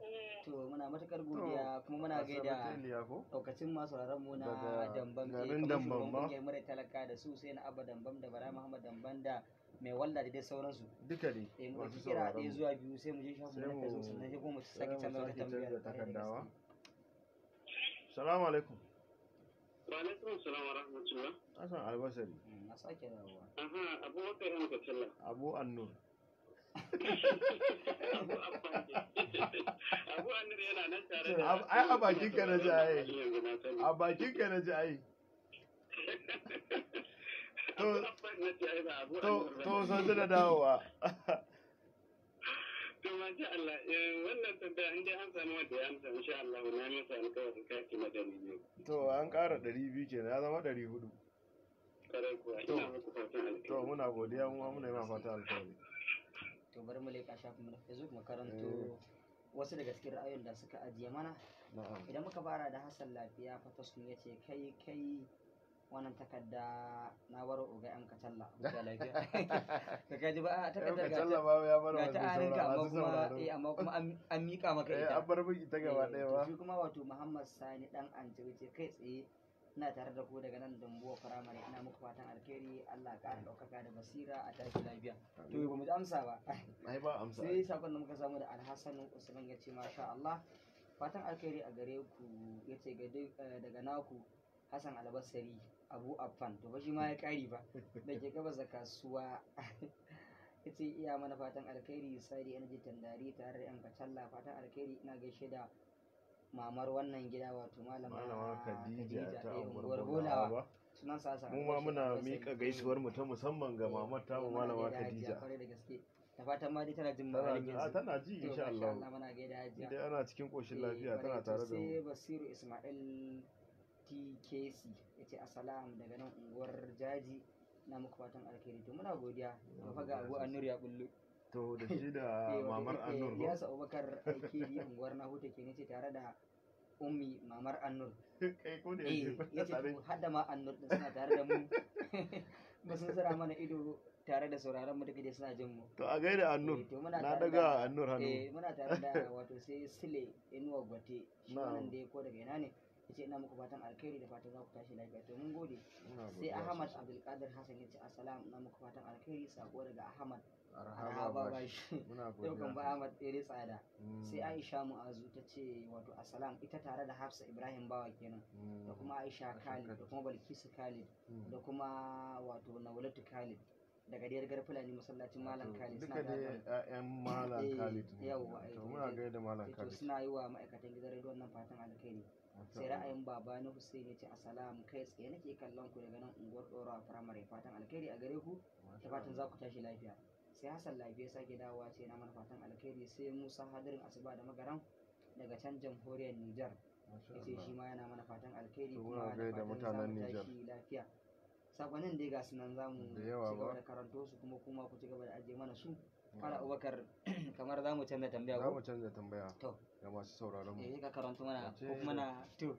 S4: Eh,
S1: To muna matukar godiya kuma muna gaida
S2: Sabateliya ko?
S1: daukacin masu mu na
S2: Daga
S1: Dambam
S2: garin Dambam ba?
S1: kungiyar mura talaka da su sai na Abba Dambam da Bara Muhammad Dambam da mai walda da dai sauransu.
S2: Duka ne.
S1: Eh mu
S2: Masu
S1: ɗauki kira
S2: sauraron
S1: ɗaya
S2: mu.
S1: zuwa biyu sai mu je shafin
S2: Sai
S1: na
S2: mu-
S1: Facebook sannan sai kuma mu
S2: sai
S1: sake
S2: mu
S1: canza wata
S2: sake
S1: tambaya.
S2: canza
S1: Kwarai da
S2: takardawa.
S1: gaske.
S2: Salamu alaikum.
S3: Wa alaikum salam wa rahmatullah.
S2: Hassan Albasari.
S1: Na sake dawowa.
S3: Aha, Abubakar yana da sallah.
S2: Abu Annur.
S3: Abu Abba ne. Abu Anir yana nan tare da.
S2: Ai a bakin ka na ji ai.
S3: Yanzu na sani.
S2: A bakin ka na ji ai.
S3: Abu Abba na ce ai ba Abu
S2: To
S3: Anir ba.
S2: to san da dawowa.
S3: To masha Allah, wannan tambaya in dai an samu wanda ya amsa insha Allah na masa alƙawarin kaki na 200.
S2: To an ƙara 200 kenan ya zama 400.
S3: Kare kuwa
S2: To.
S3: ina muku fatan alƙairi.
S2: To muna godiya mu ma muna yi ma fata alkhairi.
S1: To bari mu leƙa shafin mu na Facebook mu karanto wasu daga cikin ra'ayoyin da suka ajiye mana.
S2: Na'am.
S1: Idan muka fara da Hassan Lafiya Fataskun ya ce kai wannan takarda na baro uga yan katalla ga lafiya ka kaji ba
S2: Yau
S1: takardar
S2: ka
S1: ga
S2: tallaba ya bar
S1: ga ta
S2: masu
S1: hannunka amma
S2: masu
S1: kuma
S2: sauraro.
S1: amma kuma an mika maka ita
S2: An bar miki ta gaba ɗaya
S1: to
S2: ba.
S1: shi kuma wato Muhammad Sani dan Anjiri ce kai tsaye ina tare da ku daga nan Dambuwa firamare ina muku fatan alkhairi Allah ka ɗaukaka da basira a tashi lafiya to ba mu ji amsa ba
S2: Ai ba amsa.
S1: sai sakon da muka samu da Alhassan Usman ya ce masha Allah fatan alkhairi a gare ku ya ce daga naku Hassan Albasari Abu Affan to ba shi ma ya kari ba da ke gabas da kasuwa ya ce iya mana fatan alkhairi sai da energy tandari tare da yan kacalla fatan alkhairi ina gaishe da mamar wannan gida wato
S2: Malama Khadija ta
S1: unguwar
S2: Amur
S1: Bolawa
S2: ba.
S1: sunan sa Hassan
S2: Mu ma
S1: Albasari,
S2: muna
S1: Albasari.
S2: miƙa gaisuwar mu ta musamman ga mamar ta mu Malama
S1: Muna gaida Hajiya
S2: Khadija.
S1: kwarai da gaske da fatan ma dai tana jin
S2: Tana
S1: mahalin
S2: ji
S1: yanzu
S2: tana ji
S1: To,
S2: insha
S1: masha
S2: Allah.
S1: muna gaida Hajiya
S2: Idan ana cikin koshin lafiya tana
S1: kwarai, to
S2: tare da
S1: sai
S2: mu.
S1: Basiru Ismail TKC ya ce assalam daga nan unguwar Jaji na muku fatan alkhairi to muna godiya
S2: Muna
S1: fa ga Abu
S2: godiya
S1: Annur ya bullo
S2: To da shi da mamar Annur ko?
S1: Ilyas Abubakar Aikiri unguwar na huta ke ce tare da ummi mamar Annur
S2: Kai ko da yake
S1: ya ce to hadda ma Annur din suna tare da mu ba sun tsara mana ido tare da sauraron mu duka dai suna jin mu
S2: To a gaida Annur.
S1: to muna
S2: Na
S1: tare
S2: daga
S1: da-
S2: Annur hannu.
S1: muna tare da wato sai Sile Inuwa Gwate shi
S2: Na'am.
S1: wannan dai ko daga ina ne yace ina muku fatan alkhairi da fatan za ku tashi lafiya to mun gode
S2: Muna
S1: sai
S2: godiya
S1: Ahmad
S2: sosai.
S1: Abdulkadir Hassan yace assalam ina muku fatan alkhairi sako daga Ahmad
S2: Arhaba
S1: Arhaba
S2: bashi.
S1: bashi
S2: Muna
S1: yau kan ba
S2: godiya.
S1: Ahmad ɗaya tsada
S2: Mm,
S1: sai Aisha Mu'azu ta ce wato assalam ita tare da Hafsa Ibrahim Bawa kenan
S2: mm,
S1: da kuma Aisha Khalid da kuma Balkisu Khalid
S2: mm.
S1: da kuma wato Nawlatu Khalid daga diyar Fulani masallacin Malam Khalid
S2: Duka
S1: suna
S2: dai
S1: tare da
S2: ƴaƴan Malam
S1: Eh,
S2: Khalid ne.
S1: yawwa,
S2: To
S1: eh,
S2: muna
S1: to-
S2: gaida Malam
S1: to
S2: Khalid.
S1: suna yi wa ma'aikatan gidan rediyon nan fatan alkhairi sai ra'ayin baba na Hussein ya ce assalam kai tsaye nake kallon ku daga nan unguwar Dorawa firamare fatan alkhairi a gare ku da fatan za ku tashi lafiya sai Hassan Lafiya sake dawowa ce na mana fatan alkhairi sai Musa Hadirin Asuba da Magaran daga can jamhuriyar Nijar yace shi ma yana mana fatan alkhairi
S2: To
S1: kuma
S2: muna gaida
S1: da fatan
S2: mutanen
S1: zamu
S2: Nijar.
S1: tashi lafiya. Sakonin dai ga sunan zamu
S2: Da
S1: ci
S2: yawa
S1: gaba
S2: ba.
S1: da karanto su kuma kuma ku ci gaba da ajiye mana su. Kala Abubakar kamar zamu canza tambaya
S2: Za
S1: ko?
S2: mu canza tambaya
S1: To.
S2: ga masu sauraron mu.
S1: Ka karanto mana
S2: Wace
S1: ko kuma na to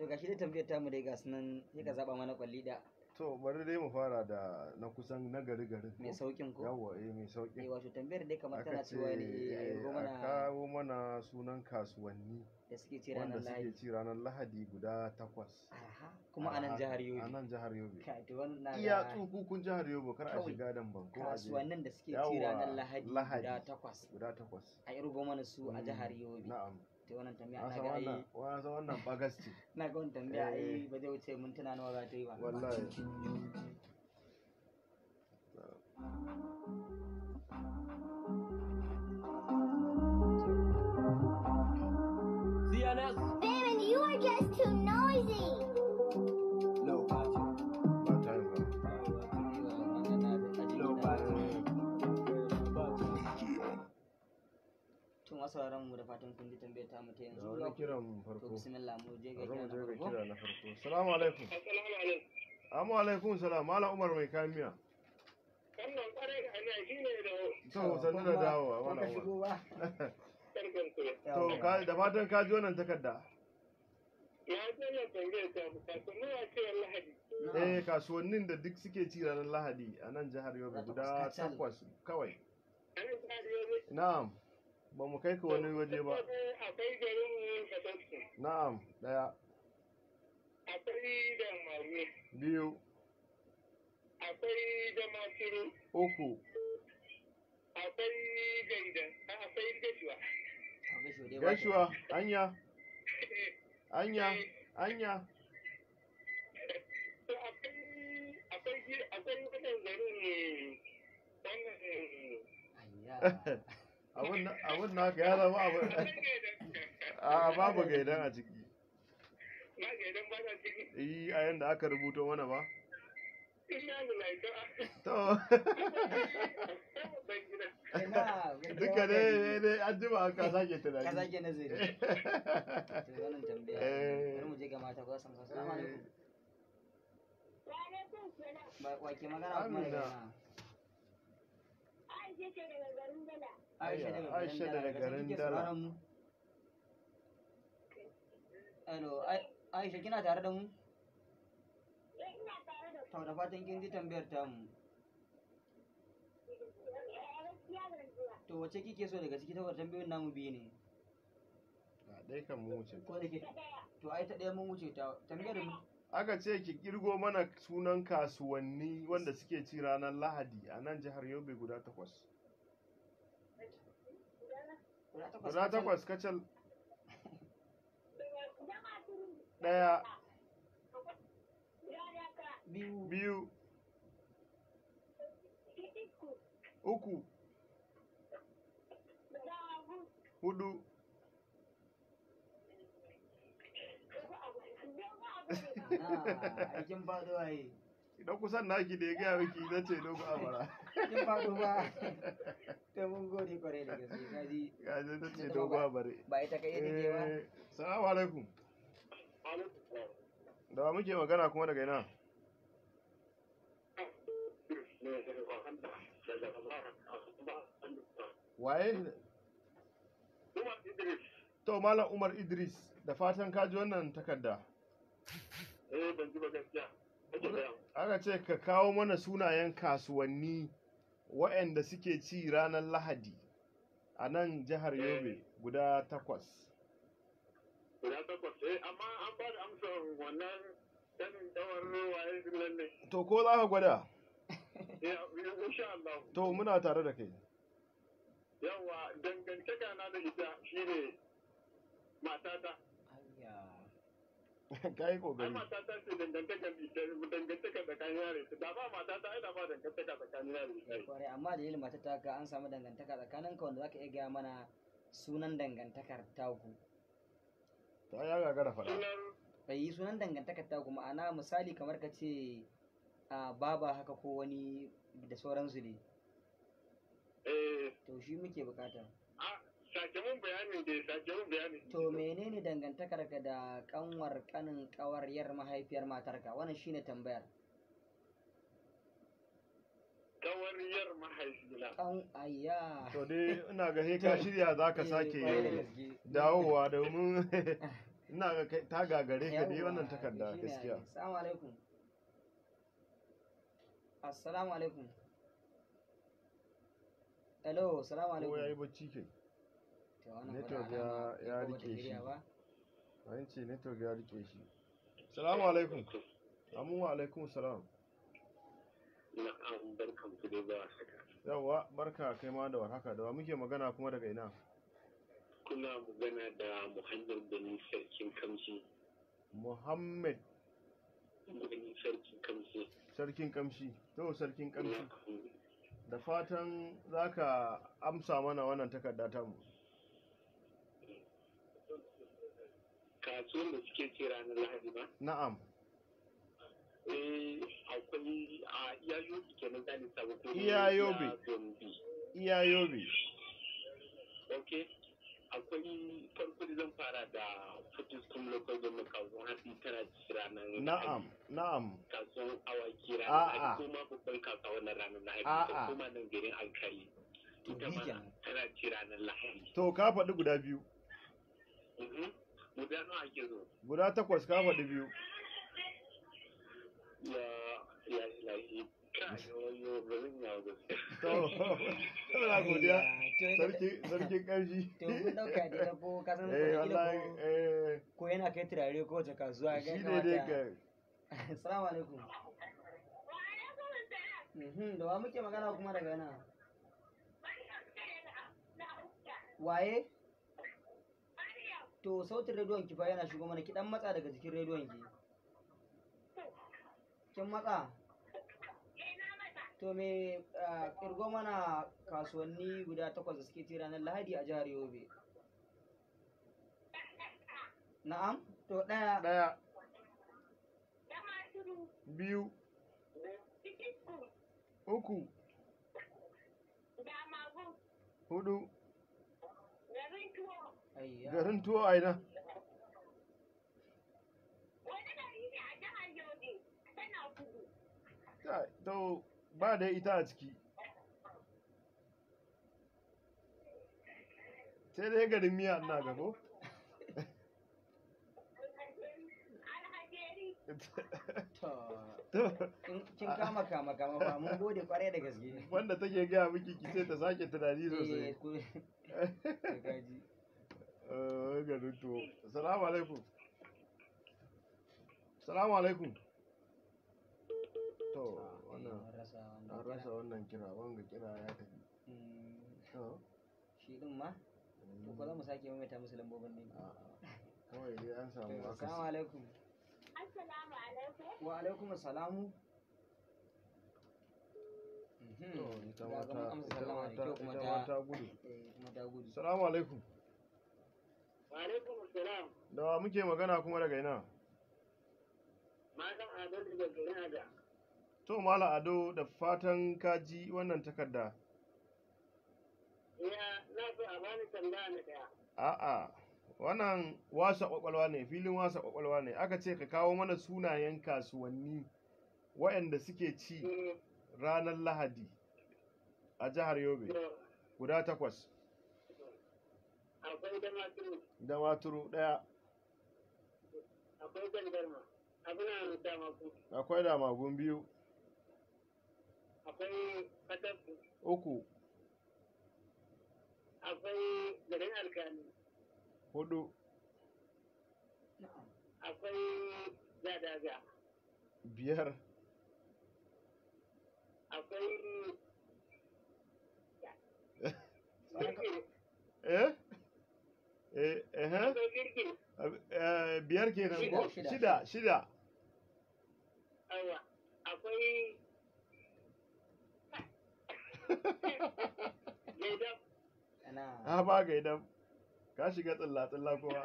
S1: gashi dai tambayar tamu dai ga sunan sai ka zaba mana kwalli da
S2: To bari dai mu fara da na kusan na gari garin.
S1: mai saukin ko?
S2: Yawwa mai saukin.
S1: Wato tambayar dai kamar
S2: Aka
S1: tana
S2: ce
S1: cewa ne a yi
S2: a
S1: mana
S2: kawo mana sunan kasuwanni
S1: da suke ce
S2: wanda
S1: ranar
S2: suke
S1: Lahadi.
S2: ci ranar Lahadi guda 8.
S1: Aha, kuma a nan jihar Yobe.
S2: A nan jihar Yobe.
S1: Kai, to wannan na
S2: Iya
S1: ga
S2: tsukukun jihar Yobe kar a
S1: Kawai
S2: shiga dan ban ko a je.
S1: kasuwannin da suke ci
S2: Yawwa,
S1: ranar Lahadi
S2: Lahadi.
S1: guda 8.
S2: Guda 8.
S1: A irgo mana su a jihar Yobe.
S2: Na'am.
S1: To wannan tambaya
S2: Na
S1: na
S2: san
S1: ga
S2: wannan
S1: ai
S2: wannan bagas ce.
S1: na ga wannan tambaya ai
S2: Eh.
S1: ba zai wuce mintuna nawa za ta yi ba.
S2: Wallahi.
S5: CNS.
S6: Baron, you are just too noisy.
S5: Low battery.
S2: Ba ta yi ba.
S5: Low battery.
S1: Tun wasu mu da fatan kun ji tambayar ta mu ta
S2: Da
S1: yanzu.
S2: wani kiran
S1: To
S2: farko.
S1: bismillah mu je ga
S2: Bari mu
S1: kira na
S2: je ga
S1: farko.
S2: kira na farko. Assalamu alaikum.
S3: Assalamu alaikum.
S2: Amma alaikum salam. Malam Umar mai kayan miya.
S3: Wannan kwarai da hanya shi ne da
S2: To sannu da dawowa
S1: Ko ka
S2: Malam Umar.
S1: shigo ba?
S3: karfin su.
S2: To da fatan ka ji wannan takarda.
S3: Na je na tambaye ta kasuwanni a cewar Lahadi.
S2: Eh kasuwannin da duk suke ci ranar Lahadi a nan jihar Yobe guda 8 kawai.
S3: An yi tsari yanzu.
S2: Na'am. Ba mu kai ka wani waje ba.
S3: Akwai garin Kasassu.
S2: Na'am. Daya,
S3: Akwai da Maru.
S2: biyu,
S3: Akwai da Masiru.
S2: uku,
S3: Akwai Gaidan. Akwai Gashuwa.
S2: Gashuwa, anya, anya.
S3: To akwai wannan garin wannan
S2: Abun naka ya zama abun. A babu gaidan a ciki.
S3: na Gaidan ba ta ciki.
S2: A yanda aka rubuto mana ba.
S3: Ina da laika.
S2: To.
S3: Ban gida.
S2: Duka dai an jima ka sake tunani.
S1: Ka sake nazari. To wannan tambaya. Bari mu je ga mata ba san assalamu alaikum. Ba wake magana kuma daga ina.
S6: Aisha
S1: Aisha
S6: daga garin Dala.
S1: daga
S2: garin
S1: kike
S2: Dala.
S1: sauraron mu? Hello, Aisha kina tare da mu?
S6: Ina tare da
S1: To da fatan kin ji tambayar ta mu.
S6: gaskiya ban zuwa.
S1: To wace kike so daga ciki saboda tambayoyin namu biyu ne?
S2: Dai kan mu wuce.
S1: Ko da ke to ai ta ɗaya mun wuce ta tambayar mu.
S2: Aka ce ki kirgo mana sunan kasuwanni wanda suke ci ranar Lahadi a nan jihar Yobe guda 8. Guda 8 kacal. Daya,
S1: Biyu.
S2: biyu, uku, hudu.
S1: Aikin faɗo ai.
S2: Idan kusan naki da ya gaya miki zan ce dogo amara.
S1: Aikin faɗo ba. To mun gode kwarai da gaske kaji.
S2: Gaje ta ce dogo amare.
S1: Ba ita kai take ba.
S2: Salamu alaikum. Da wa muke magana kuma daga ina? Waye? To Malam Umar Idris, da fatan ka ji wannan takarda.
S3: Ban ji ba gaskiya.
S2: Aka ce ka kawo mana sunayen kasuwanni waɗanda suke ci ranar Lahadi a nan jihar Yobe guda 8.
S3: Guda 8. Amma an ba da amsar wannan sanin tsawon waye nan ne.
S2: To ko za ka gwada?
S3: Insha Allah.
S2: To muna tare da kai.
S3: Yawa dangantaka na da ita shine matata.
S2: Ka yi
S3: Ai
S2: ƙoƙari.
S3: matata ce dangantaka tsakanin yare ta. Da ba matata ai da ba dangantaka tsakanin yare ta.
S1: Kwarai amma da ilimin ta ka an samu dangantaka tsakanin ka wanda zaka iya gaya mana sunan dangantakar taku.
S2: Ta ya gagara faɗa.
S3: Sunan
S1: Bai yi sunan dangantakar taku ma'ana misali kamar ka ce a baba haka ko wani da sauransu ne. To shi muke bukata.
S3: sake mun bayanin.
S1: To menene dangantakarka da kanwar kanin kawaryar mahaifiyar matarka? Wannan shine tambayar.
S3: Kawaryar mahaifina.
S1: Ayya.
S2: To dai ina ga he ka shirya za ka sake
S1: kwarai da gaske.
S2: dawowa domin ina ga ta gagare ka dai wannan
S1: Yawwa,
S2: takarda
S1: shine
S2: gaskiya.
S1: ai. Assalamu alaikum. Assalamu alaikum. Hello, assalamu
S2: Ko
S1: alaikum.
S2: yayi bacci kai.
S1: To wannan
S2: Network
S1: fa da alama
S2: ya
S1: ko bata
S2: rike shi.
S1: shirya ba.
S2: An ce network ya rike shi. Assalamu alaikum. Amin wa alaikum salam.
S3: Na'am, barkan ku dai ba saka.
S2: Yawwa barka kai ma da warhaka da wa muke magana kuma daga ina?
S3: Kuna magana da Muhammad Bani Sarkin Kamshi.
S2: Muhammad
S3: Bani Sarkin Kamshi.
S2: Sarkin Kamshi. To Sarkin Kamshi. Da fatan za ka amsa mana wannan takarda ta mu.
S3: Kasuwan da suke ce ranar Lahadi ba?
S2: Na'am.
S3: Akwai a iya yobi kenan zani sabu ko
S2: Iya Yobe. Iya Yobe.
S3: Ok. Akwai farko da zan fara da Fortiskum Local Government kasuwan hatsi tana ci ranar
S2: Na'am. Na'am.
S3: kasuwan awaki
S2: A'a.
S3: ranar Lahadi ko ma babban kasuwa wannan ranar Lahadi
S2: A'a.
S3: ta koma nan garin Alkali.
S1: To
S3: Ita ma
S1: kenan.
S3: tana ci ranar Lahadi.
S2: To ka faɗi guda biyu.
S3: Guda nawa ake zo?
S2: Guda 8 ka faɗi biyu.
S3: Ya ilahi kayo bazan yawo gaskiya.
S2: To, ina godiya.
S1: To,
S2: Sarkin Kamshi.
S1: to mun dauka da ta ko ka san
S2: Wallahi
S1: ko yana kai turare ko wace kasuwa ga
S2: shi ne dai ka.
S1: Assalamu alaikum. Da wa muke magana kuma daga yana? Waye? To sautin rediyon ki fa yana shigo mana, ki dan matsa daga jikin rediyon ki. Kin matsa? To me kirgo mana kasuwanni guda 8 da suke ci ranar Lahadi a jihar Yobe. Na'am? To ɗaya.
S2: Ɗaya. Biyu. Uku. Hudu.
S1: Ayya.
S2: Garin tuwo a ina. To ba da ita a ciki. Sai dai garin miya ina ga ko?
S1: To, kin kama fa mun gode kwarai da gaske.
S2: Wanda take gaya miki ki ce ta sake tunani sosai.
S1: Gaji.
S2: Garin tuwo. Assalamu alaikum. Assalamu alaikum. To, wannan an rasa wannan kira, wanga kira ya tafi. To,
S1: Shi din ma? To ko za mu sake maimaita musu lambobin ne?
S2: kawai dai an samu
S1: Assalamu
S2: akasi.
S1: alaikum.
S6: Assalamu alaikum.
S1: Wa alaikum assalamu.
S2: To, ita
S1: Ga mun amsa sallama da kyau kuma
S2: ma ta gudu.
S1: kuma ta gudu.
S2: Assalamu alaikum.
S3: Wa alaikum assalam.
S2: Da wa muke magana kuma daga ina?
S3: Malam Ado daga garin Ada.
S2: To, Malam Ado da fatan ka ji wannan takarda.
S3: Na so a bani tambaya na daya.
S2: A'a, wannan wasa kwakwalwa ne, filin wasa kwakwalwa ne. Aka ce ka kawo mana sunayen kasuwanni waɗanda suke ci ranar Lahadi a jihar Yobe. Guda 8.
S3: Akwai Damaturu,
S2: Da maturu ɗaya.
S3: akwai Gandarma, abuna Damaku,
S2: Akwai damagun 2.
S3: akwai Katafu,
S2: 3.
S3: akwai garin Alkali,
S2: 4.
S3: akwai Zadaga,
S2: 5.
S3: akwai akwai Girgin,
S2: 5 kenan ko?
S1: Shida.
S2: 6.
S3: awa, akwai Gaidam,
S1: Ana.
S2: Ba ga idan ka shiga tsilla-tsilla kuma.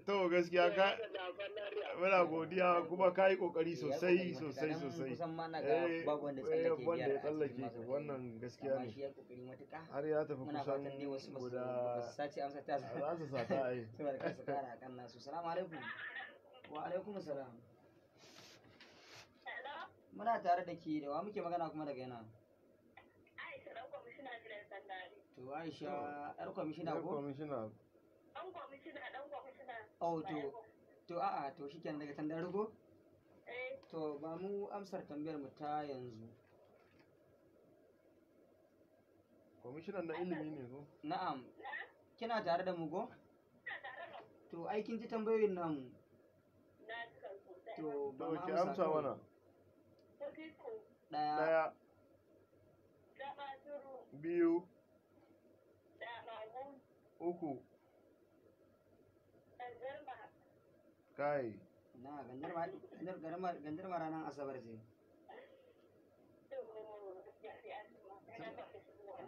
S2: To gaskiya muna godiya kuma ka yi kokari
S1: Ya
S2: sosai
S1: kokari matuƙa,
S2: sosai
S1: dan
S2: sosai.
S1: kusan ma na ga babu wanda tsallake
S2: wanda
S1: biyar
S2: ya
S1: a cikin
S2: tsallake
S1: masu
S2: ka, wannan gaskiya
S1: amma
S2: ne.
S1: shi ya kokari matuƙa.
S2: Har ya tafi
S1: Muna fatan dai wasu
S2: kusan
S1: ba su
S2: guda
S1: sace amsa ta
S2: za su sata ai.
S1: saboda kar su kara akan nasu. Salamu alaikum. Wa alaikum salam.
S4: Hello?
S1: Muna tare da ke da wa muke magana kuma daga yana.
S4: Aisha ɗan kwamishina gidan sandari.
S1: To Aisha yar kwamishina
S2: Yar
S1: ko?
S2: kwamishina.
S4: Ɗan kwamishina.
S1: Oh to a'a to shikenan daga tandari ko?
S4: Eh,
S1: To ba mu amsar tambayar mu ta yanzu.
S2: Kwamishinan na ilimi ne ko?
S1: Na'am. Kina tare da mu ko?
S4: ina tare da
S1: To ai kin ji tambayoyin namu.
S4: na cikin sosai.
S1: To ba
S2: To
S1: mu
S2: ki
S1: amsa
S2: amsa
S1: kawai.
S2: mana.
S4: Kudiku,
S1: Ɗaya.
S2: Ɗaya,
S4: Damaturu,
S2: biyu,
S4: Damagun,
S2: uku,
S4: Ɗangarma,
S2: kai.
S1: Na gandar ma ranar asabar ce.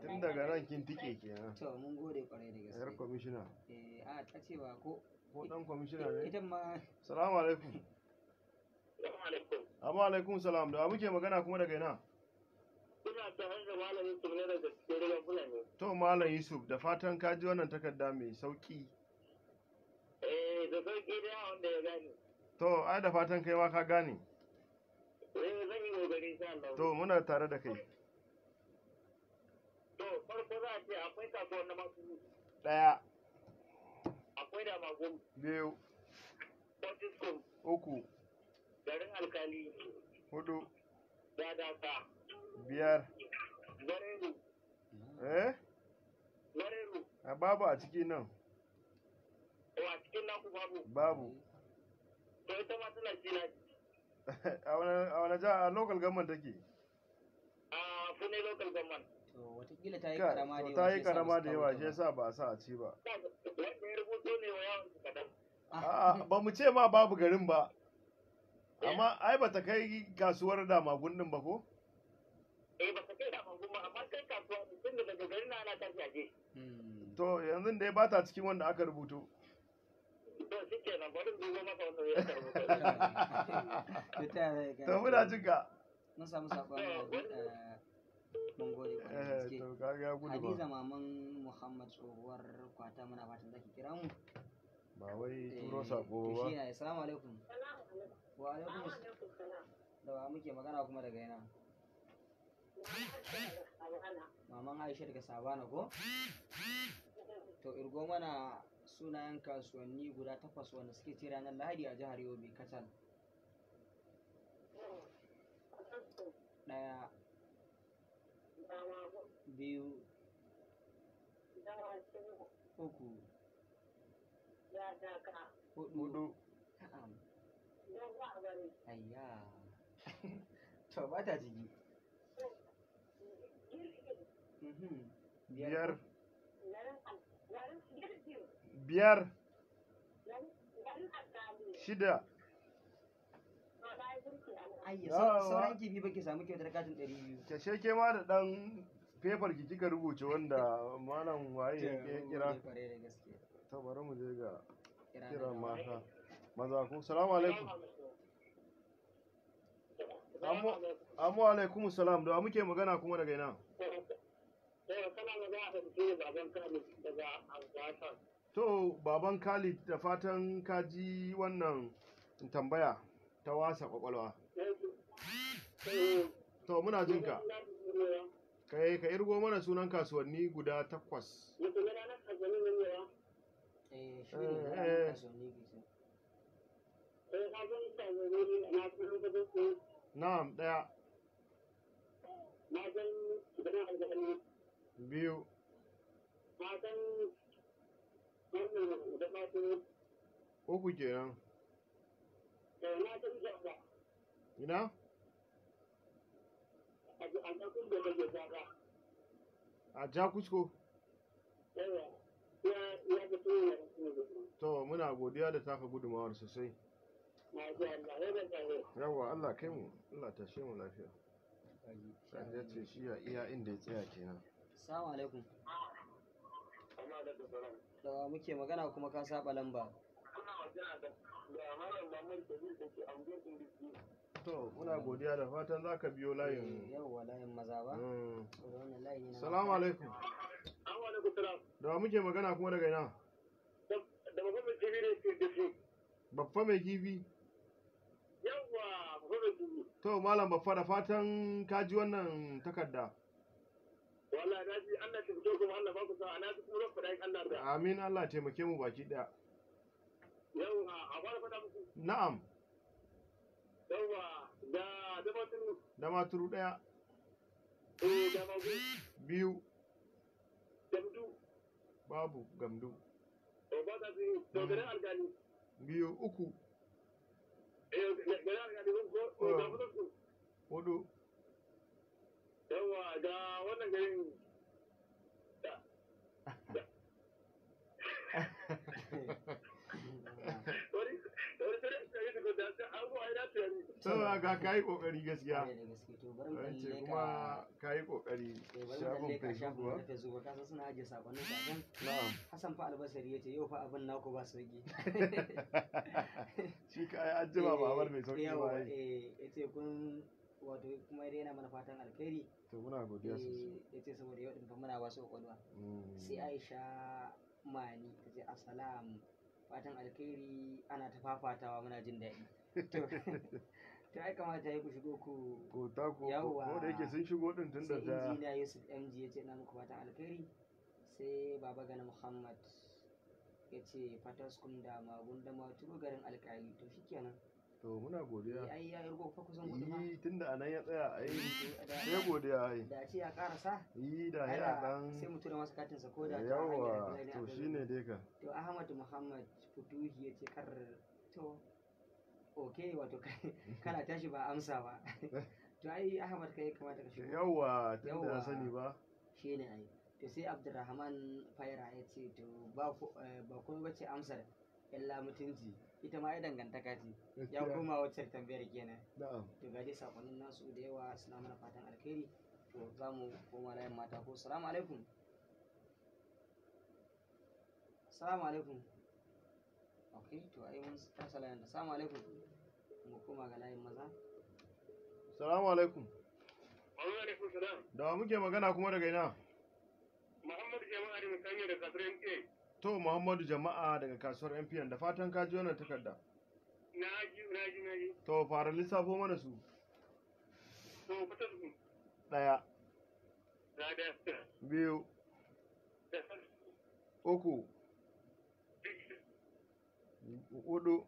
S2: Tun daga nan kin tike kenan.
S1: To mun gode kwarai da
S2: Yar
S1: gaske.
S2: kwamishina.
S1: A ta ce ba ko
S2: Ko dan kwamishina ne?
S1: ita ma
S2: Salamu alaikum.
S3: Assalamu alaikum.
S2: Amma alaikum salam. Da wa muke magana kuma daga ina?
S3: Kuna tare da malamin su ne daga cikin rigar Fulani.
S2: To Malam Yusuf, da fatan ka ji wannan takarda mai sauki.
S3: Da sauƙi da wanda ya gane.
S2: To, ai da fatan kai ma ka gane.
S3: Zan yi kokari insha Allah.
S2: To, muna tare da kai.
S3: To, farko za a ce akwai kasuwar na masu
S2: Ɗaya,
S3: akwai da magun,
S2: biyu,
S3: Fortiskum,
S2: uku,
S3: garin alkali,
S2: hudu,
S3: Dadasa,
S2: biyar.
S3: Gareru, Gareru,
S2: Babu a ciki nan.
S3: a cikin naku babu.
S2: Babu.
S3: To ita ma tana jina.
S2: A wani a local government take?
S3: A Fune local government.
S1: to watakila ta yi
S2: Kai,
S1: karama da
S2: to
S1: yawa.
S2: ta
S1: shi
S2: yi
S1: yasa ba
S2: karama
S1: su
S2: da
S1: kawo
S2: yawa,
S1: ta
S2: shi
S1: ba.
S2: yasa ba a sa a ci ba.
S3: Wanda ya rubuto ne wa yawon su kaɗan.
S2: A'a, ba mu ce ma babu garin ba. Amma ai ba ta kai kasuwar Damagun din ba ko?
S3: Ba ka kai da magun ba, amma kai kasuwa tun da daga garin na ana tashi aje.
S2: To yanzu dai ba ta cikin wanda aka rubuto.
S3: To shi kenan bari in dubo maka wanda ya karbuta.
S1: To ta zai ga.
S2: To muna jin ka.
S1: Mun samu sakon mun gode kwarai da gaske.
S2: To ka ga gudu
S1: Hadiza
S2: ba.
S1: maman Muhammad tsohuwar kwata muna fatan zaki kira mu.
S2: Ba wai turo sako
S1: To shi
S2: ba.
S1: ne assalamu alaikum. Wa alaikum da wa muke magana kuma daga yana. Maman Aisha daga Sabana ko? To irgo mana sunayen kasuwanni guda 8 wanda suke ci ranar Lahadi a jihar Yobe kacal. Ɗaya, biyu, uku, hudu. Na'am. Ayya. To ba ta jigi.
S2: Biyar.
S1: ko?
S2: Biyar. Shida.
S1: Ayya,
S2: Yawa.
S1: sauran kifi baki samu kyautar katin 200.
S2: Kashe ke ma da ɗan fefar ki kika rubuce wanda malam waye ya kira.
S1: Kware da gaske.
S2: Ta bari mu je ga
S1: Kira
S2: kiran
S1: na
S2: mata. Maza ku. Salamu alaikum. Amma alaikum salam. Da wa muke magana kuma daga ina?
S3: Kana magana da mutum baban Khalid daga Algasa.
S2: To, baban Khalid da fatan ka ji wannan tambaya ta wasa kwakwalwa. To, muna jin ka. Kai ka irgo mana sunan kasuwanni guda 8.
S1: shi ne ranar kasuwanni ke
S2: Na'am, ɗaya, biyu, uku kenan. Ina? A Jakusko. To, muna godiya da taka gudumawar sosai. Yawwa, Allah kai mu, Allah tashe mu lafiya. Sai ya ce shi ya iya inda ya tsaya kenan.
S1: Assalamu alaikum. Da muke magana kuma ka saba lamba.
S2: To muna godiya da fatan za ka biyo layin.
S1: Yawwa layin maza ba. Wannan layi ne na
S2: Salamu alaikum. Da wa muke magana kuma daga ina?
S3: Da babban kifi ne ke da shi.
S2: Baffa mai kifi.
S3: Yawwa, babban kifi.
S2: To malam Baffa da fatan ka ji wannan takarda.
S3: Wallahi na ji Allah ta fito kuma Allah ba ku sa'a na ji kuma zan faɗa Allah da.
S2: Amin, Allah taimake mu baki daya.
S3: Yawwa, a fara faɗa muku.
S2: Na'am.
S3: Yawwa, da Damaturu.
S2: Damaturu daya.
S3: Da Magu.
S2: Biyu.
S3: Gamdu.
S2: Babu gamdu.
S3: Ba ta biyu. Da garin alƙali.
S2: Biyu. Uku.
S3: Garin alƙali ko da mutunku.
S2: Hudu.
S3: Yawwa, da wannan garin.
S2: Saboda ka yi kokari gaskiya.
S1: da gaske to bari mu
S2: Wance
S1: kalle
S2: kuma
S1: ka.
S2: ka yi kokari.
S1: Bari mu kalle ka
S2: Shafin
S1: shafin
S2: Facebook
S1: na Facebook ka san suna ajiye sakonnin sakon.
S2: Na'am.
S1: Hassan fa albasari yace yau fa abin naku ba sauki.
S2: Shi ka yi ajima ba bar mai sauki ba yi.
S1: yace kun wato kuma dai yana mana fatan alkhairi.
S2: To muna godiya sosai.
S1: Yace saboda yau din fa muna ba su kwakwalwa. Sai Aisha Mani tace assalamu fatan alkhairi ana ta fafatawa muna jin daɗi. To ai kamata ya ku shigo ku
S2: Ko ta ko
S1: Yawwa.
S2: ko da yake sun shigo din tun da
S1: sai
S2: ta.
S1: injiniya Yusuf MG ya ce na muku fatan alkhairi sai baba gana Muhammad ya ce fataskun da magun da maturu garin alkali to shikenan
S2: To muna godiya.
S1: ai ya yargo fa kusan gudu ma
S2: Yi tun da anan ya tsaya ai
S1: Da-
S2: sai godiya ai.
S1: da ce ya karasa
S2: Yi da
S1: ai
S2: ya
S1: da
S2: dan.
S1: sai mu tura masa katin sa ko da ta hanyar
S2: Yawa
S1: fulani
S2: to
S1: aka
S2: shine
S1: zo.
S2: dai ka.
S1: To Ahmad Muhammad Futuhi ya ce kar to okay wato kana tashi ba amsa ba to ai Ahmad kai kamata ka shigo
S2: Yawa tun da
S1: Yawwa.
S2: ya sani ba.
S1: shi ne ai to sai Abdulrahman Faira ya ce to ba kuma bace amsar illa mutunci ita ma ai dangantaka ce ya
S2: Gaskiya.
S1: koma wacce tambayar kenan
S2: Na'am.
S1: to ga dai sakonnin nasu da yawa suna mana fatan alkhairi to za mu koma layin mata ko salamu alaikum salamu alaikum ok to ai mun kasa layin da salamu alaikum mu koma ga layin maza
S2: Salamu alaikum.
S3: Wa alaikum salam.
S2: Da wa muke magana kuma daga ina?
S3: Muhammadu Jama'a da Mutane da Kafirin A.
S2: To Muhammadu Jama'a daga kasuwar MPN da fatan ka ji wannan takarda.
S3: Na ji.
S2: To fara lissafo mana su.
S3: To fatasku.
S2: Ɗaya,
S3: Da da.
S2: biyu, uku, hudu,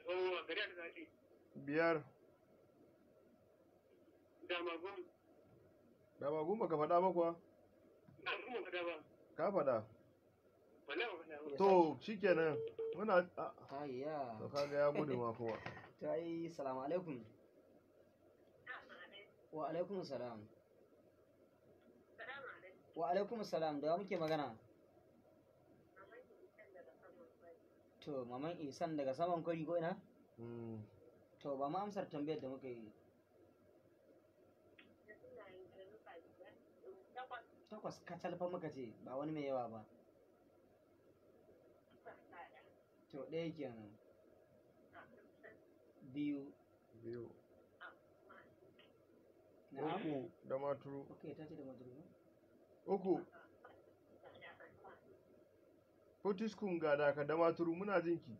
S3: Oh, gari da zaɓi.
S2: biyar.
S3: Da magun.
S2: Da ba goma ka faɗa ba kuwa?
S3: Na kuma fada ba.
S2: Ka faɗa.
S3: Wallahi ba fada ba.
S2: To shikenan muna
S1: ayya
S2: to kaga ya gudu ma kuma.
S1: ta yi salamu alaikum wa alaikum salam wa alaikum salam da wa muke magana to maman isan daga saman kwari ko ina
S2: Mm.
S1: to ba ma amsar tambayar da muka yi takwas kacal fa muka ce ba wani mai yawa ba to ɗaya kenan biyu
S2: Biyu.
S1: na'am
S2: Uku da maturu.
S1: ok ta ce da madurba
S2: Uku. Potiskun ga daka da maturu muna jinki.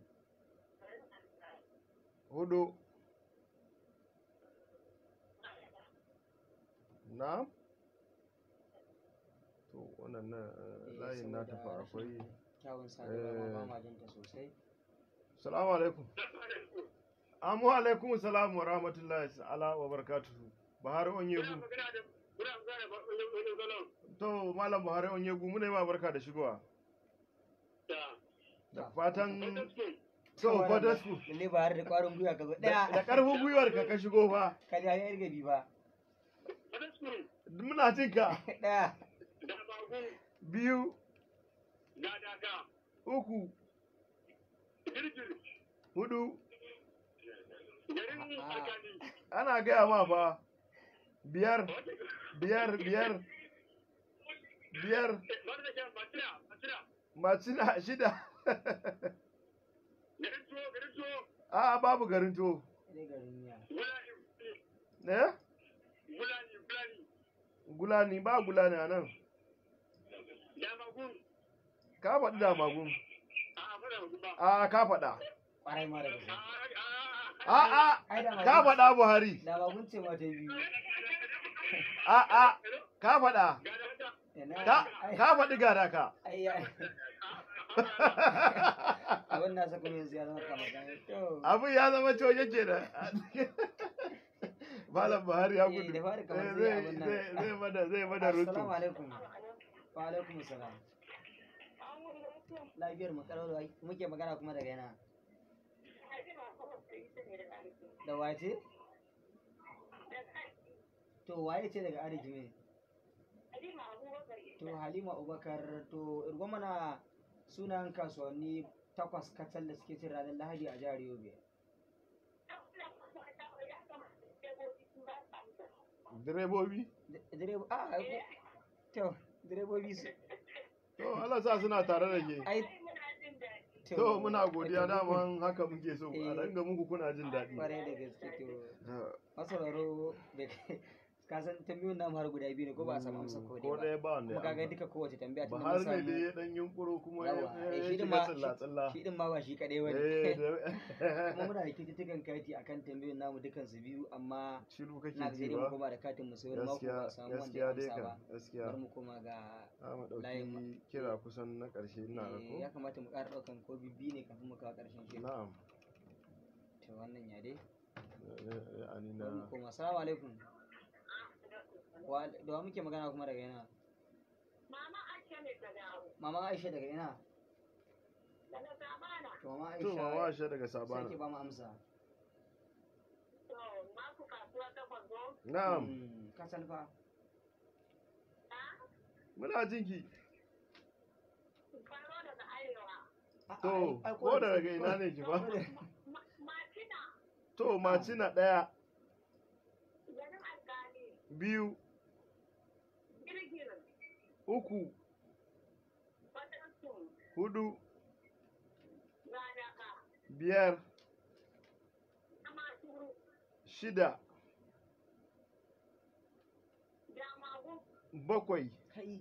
S2: Hudu. Na? To wannan na layin na tafi akwai.
S1: kyawun sadarwa ba ma jinta sosai
S2: Salamu alaikum. Amu alaikum salam wa rahmatullahi ta'ala wa barakatuhu. Buhari Onyegu.
S3: Kuna magana da wani salon.
S2: To Malam Buhari Onyegu muna yi ma barka da shigowa. Da fatan to fatasku.
S1: lalle ba har da ƙwarin gwiwa ka zo ɗaya
S2: Da ƙarfin gwiwar ka shigo fa.
S1: ka ja yar gabi ba
S3: Fatasku.
S2: Muna jin ka.
S1: ɗaya
S3: Da magun.
S2: Biyu,
S3: Da daka.
S2: uku,
S3: Girgir.
S2: hudu.
S3: Garin alkali.
S2: Ana gaya ma fa. Biyar, biyar.
S3: Bar da kyan batira.
S2: Macina shida.
S3: garin tuwo.
S2: A'a babu garin tuwo.
S1: Sai garin miya.
S2: Ne? Gulani ba gulani a nan.
S3: Damagun.
S2: Ka faɗi damagun.
S3: A'a, ba damagun ba.
S2: A'a ka faɗa.
S1: Ƙwarai ma da gaske.
S2: A'a
S1: Ai da
S2: ka faɗa Buhari.
S1: Da ba ce ma ta biyu.
S2: A'a ka faɗa.
S1: Ina
S2: Ka faɗi gada ka.
S1: ai abin na saka min ya zama kamar to.
S2: Abin ya zama coje ke da. Malam Buhari ya gudu.
S1: Da fari kamar zai abin nan.
S2: Zai mada rutu.
S1: Assalamu alaikum. Wa alaikum assalam. Lafiyar mu kalau da muke magana kuma daga yana. Da wace? To waye ce daga Ariki ne? To Halima Abubakar to irgo mana sunan kasuwanni 8 kacal da suke cin ranar Lahadi a jihar Yobe.
S2: Direbobi?
S1: Direbobi su.
S2: To Allah sa suna tare da ke.
S1: Ai
S2: To muna godiya daman haka muke so a ranga muku kuna jin daɗi.
S1: Kwarai da gaske to. Masauraro ka san tambayoyin namu har guda biyu ne ko ba a samu amsa ko
S2: ɗaya ba wanda
S1: kuma kaga duka kowace tambaya
S2: ba har ne dai ya dan yunkuro kuma ya shiga tsalla
S1: shi din ma ba shi kadai bane kuma muna da kitikan kati akan tambayoyin namu dukan su biyu amma
S2: shiru kake
S1: na
S2: ji
S1: zai mu
S2: ba
S1: koma da katin mu sai wani mako ba samu wanda ya amsa ba
S2: gaskiya
S1: mu koma ga
S2: mu dauki kira kusan na karshe ina ga ko
S1: ya kamata mu ƙara daukan ko bibbi ne kafin mu kawo karshen shi
S2: na'am
S1: to wannan ya dai
S2: anina
S1: mu koma assalamu alaikum da wa muke magana kuma daga yana?
S4: Mama Aisha ne ta dawo.
S1: Mama Aisha daga ina?
S4: Daga Sabana.
S1: To Mama
S2: Aisha daga Sabana.
S1: Sai ki ba mu amsa.
S4: To maku kasuwa ta Kwanzo?
S2: Na'am.
S1: Ka san fa?
S2: Muna jinki.
S4: Faro daga Arewa.
S2: To ko daga ina ne ki ba?
S4: Macina.
S2: To Macina ɗaya.
S4: Garin Alkali.
S2: Biyu.
S4: Girgirin.
S2: Uku.
S4: Fatansu.
S2: Hudu.
S4: Gadaka.
S2: Biyar.
S4: Amaturu.
S2: Shida.
S4: Damagu.
S2: Bakwai.
S1: Kai.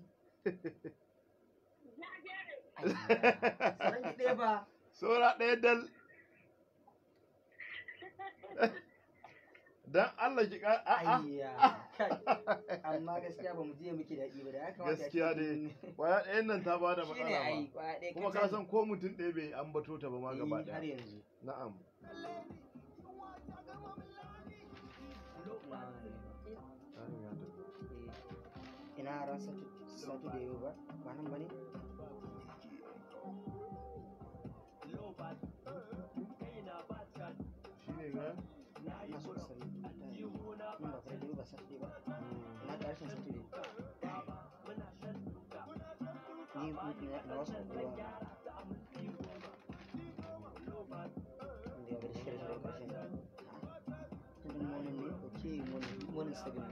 S4: Jajere.
S1: Sanan ki ɗaya ba.
S2: Saura ɗaya dal. Dan Allah ki ka
S1: Ayya. Amma gaskiya ba mu je miki daɗi ba da ya kamata
S2: gaskiya dai kwaya ɗayan nan ta bada
S1: shine
S2: matsala
S1: ai
S2: ba
S1: kwaya ɗaya
S2: kuma ka san ko mutum ɗaya bai ambato ta ba ma gaba
S1: har
S2: ɗaya
S1: yanzu.
S2: na'am
S1: Ina ran satu da yau ba ba nan ba ne?
S2: shi ne ga
S1: Ina so sani nan ba fara da ba satu ba ina ƙarshen satu ne ni na wasu kuwa da ya bari shirin da ƙarshen tun morning ne okay morning 7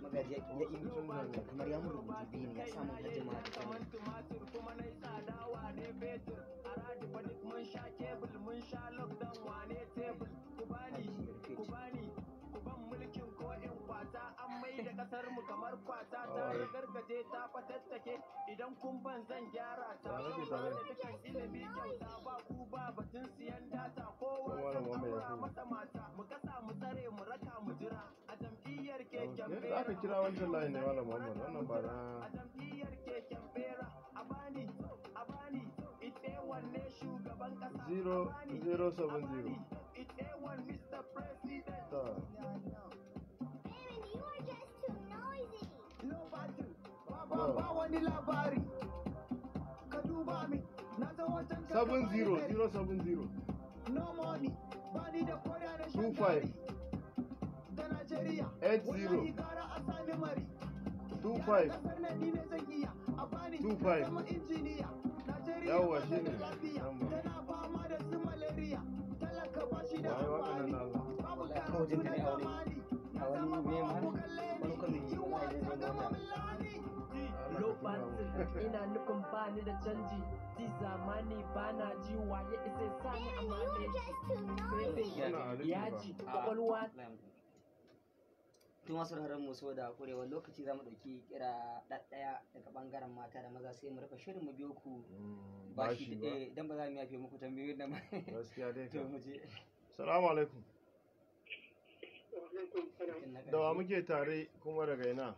S1: magaji ya ƙi kamar ya mun rubutu biyu ne ya samu hajjima da kanin
S7: kamar kwata ta gargaje ta fatattake idan kun ban zan gyara ta saboda dukan ilimi kyauta ba ku ba batun siyan data kowa zan aura masa mata mu kasa mu tsare mu raka mu jira a jam'iyyar keken bera
S2: aka kira wancan layin ne malam Muhammad wannan ba na
S7: a jam'iyyar keken bera a bani ite wanne shugaban kasa
S2: 0070
S7: ite wan Mr. President ba wani labari ka duba min na ta wajen
S2: 70
S7: no money ba ni da koda da
S2: 25
S7: da Najeriya
S2: 80
S7: wallahi gara a sani mari
S2: 25
S7: kasar nan ni ne zan iya a bani
S2: 25
S7: zama injiniya Najeriya
S2: Yawwa,
S7: ba ta
S2: shine.
S7: da lafiya
S2: Yamma.
S7: tana fama da su malaria talaka ba shi da
S2: Wai waɗannan
S7: amfani
S2: na Allah.
S7: babu
S1: Wallahi
S7: karatu
S1: kawai
S7: na
S1: jin daɗi a
S7: zamani
S1: wani me ma
S7: ku kalle
S1: wani
S7: ni
S1: kwami
S7: yunwa ina nufin ba ni da canji ji zamani ba na ji waye isa sani a maleji yaji kwakwalwa.
S1: tun wasu rarar mu so da kurewar lokaci za mu ɗauki kira ɗaɗɗaya daga ɓangaren mata da maza sai mu rufe shirin mu biyo ku ba shi dan ba za mu yafe muku tambayoyin da
S2: gaskiya dai
S1: to mu je.
S2: Assalamu alaikum. Da wa muke tare kuma daga ina?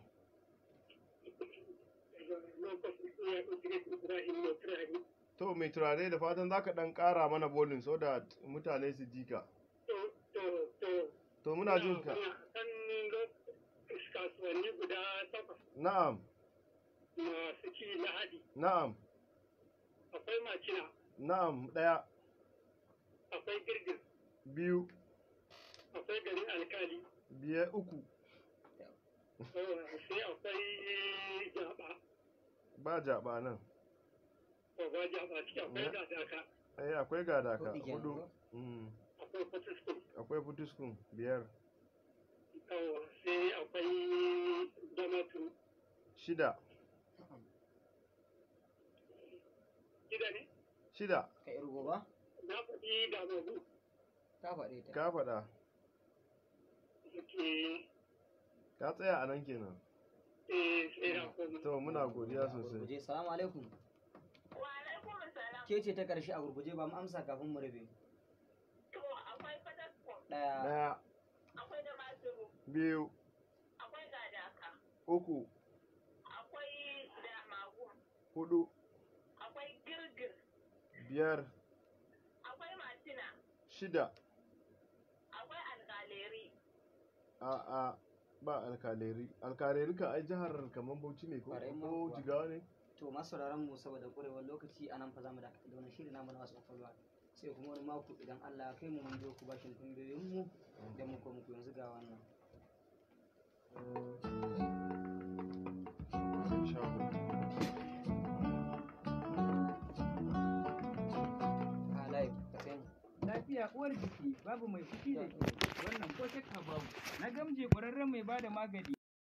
S2: To mai turare da fatan za ka ɗan ƙara mana bolin so da mutane su ji ka. To muna jin ka.
S3: Kasuwanni guda 8.
S2: Na'am.
S3: Masu ci Lahadi.
S2: Na'am.
S3: Akwai Macina.
S2: Na'am, 1.
S3: Akwai Girgir.
S2: 2.
S3: Akwai garin Alkali.
S2: 3.
S3: Sai akwai Jaba.
S2: Ba jaba nan.
S3: Ba Jaba ciki akwai Gadaka.
S2: Akwai Gadaka. 4.
S3: Akwai Futiskun.
S2: Akwai Futiskun 5.
S3: Sai akwai Damaturu.
S2: 6.
S3: 6 ne?
S2: 6.
S1: Ka irgo ba?
S3: Na faɗi Damagu.
S1: Ka faɗe ta.
S2: Ka faɗa. Ka tsaya a nan kenan. To muna godiya sosai.
S1: Gurguje, salamu alaikum.
S4: Wa alaikum salam.
S1: Ke ce ta ƙarshe a gurguje ba mu amsa kafin mu rabe.
S4: To akwai Fataskun.
S2: 1.
S4: Akwai Damaturu.
S2: 2.
S4: Akwai Gadaka.
S2: 3.
S4: Akwai Damagu.
S2: 4.
S4: Akwai Girgir.
S2: 5.
S4: Akwai Macina.
S2: 6.
S4: Akwai Alƙaleri.
S2: A'a ba alkaleri. Alkaleri ka ai jihar kamar Bauchi ne ko Jigawa ne?
S1: To masu sauraron mu saboda ƙurewar lokaci anan fa zamu dakata da wannan shiri namu na wasu kwakwalwa. Sai kuma wani mako idan Allah ya kai mu mun biyo ku bashin tambayoyin mu da muku yanzu ga wannan.
S8: Lafiya uwar jiki babu mai fushi da ke wannan ko shakka babu. Na gamje ƙwararren mai bada magani.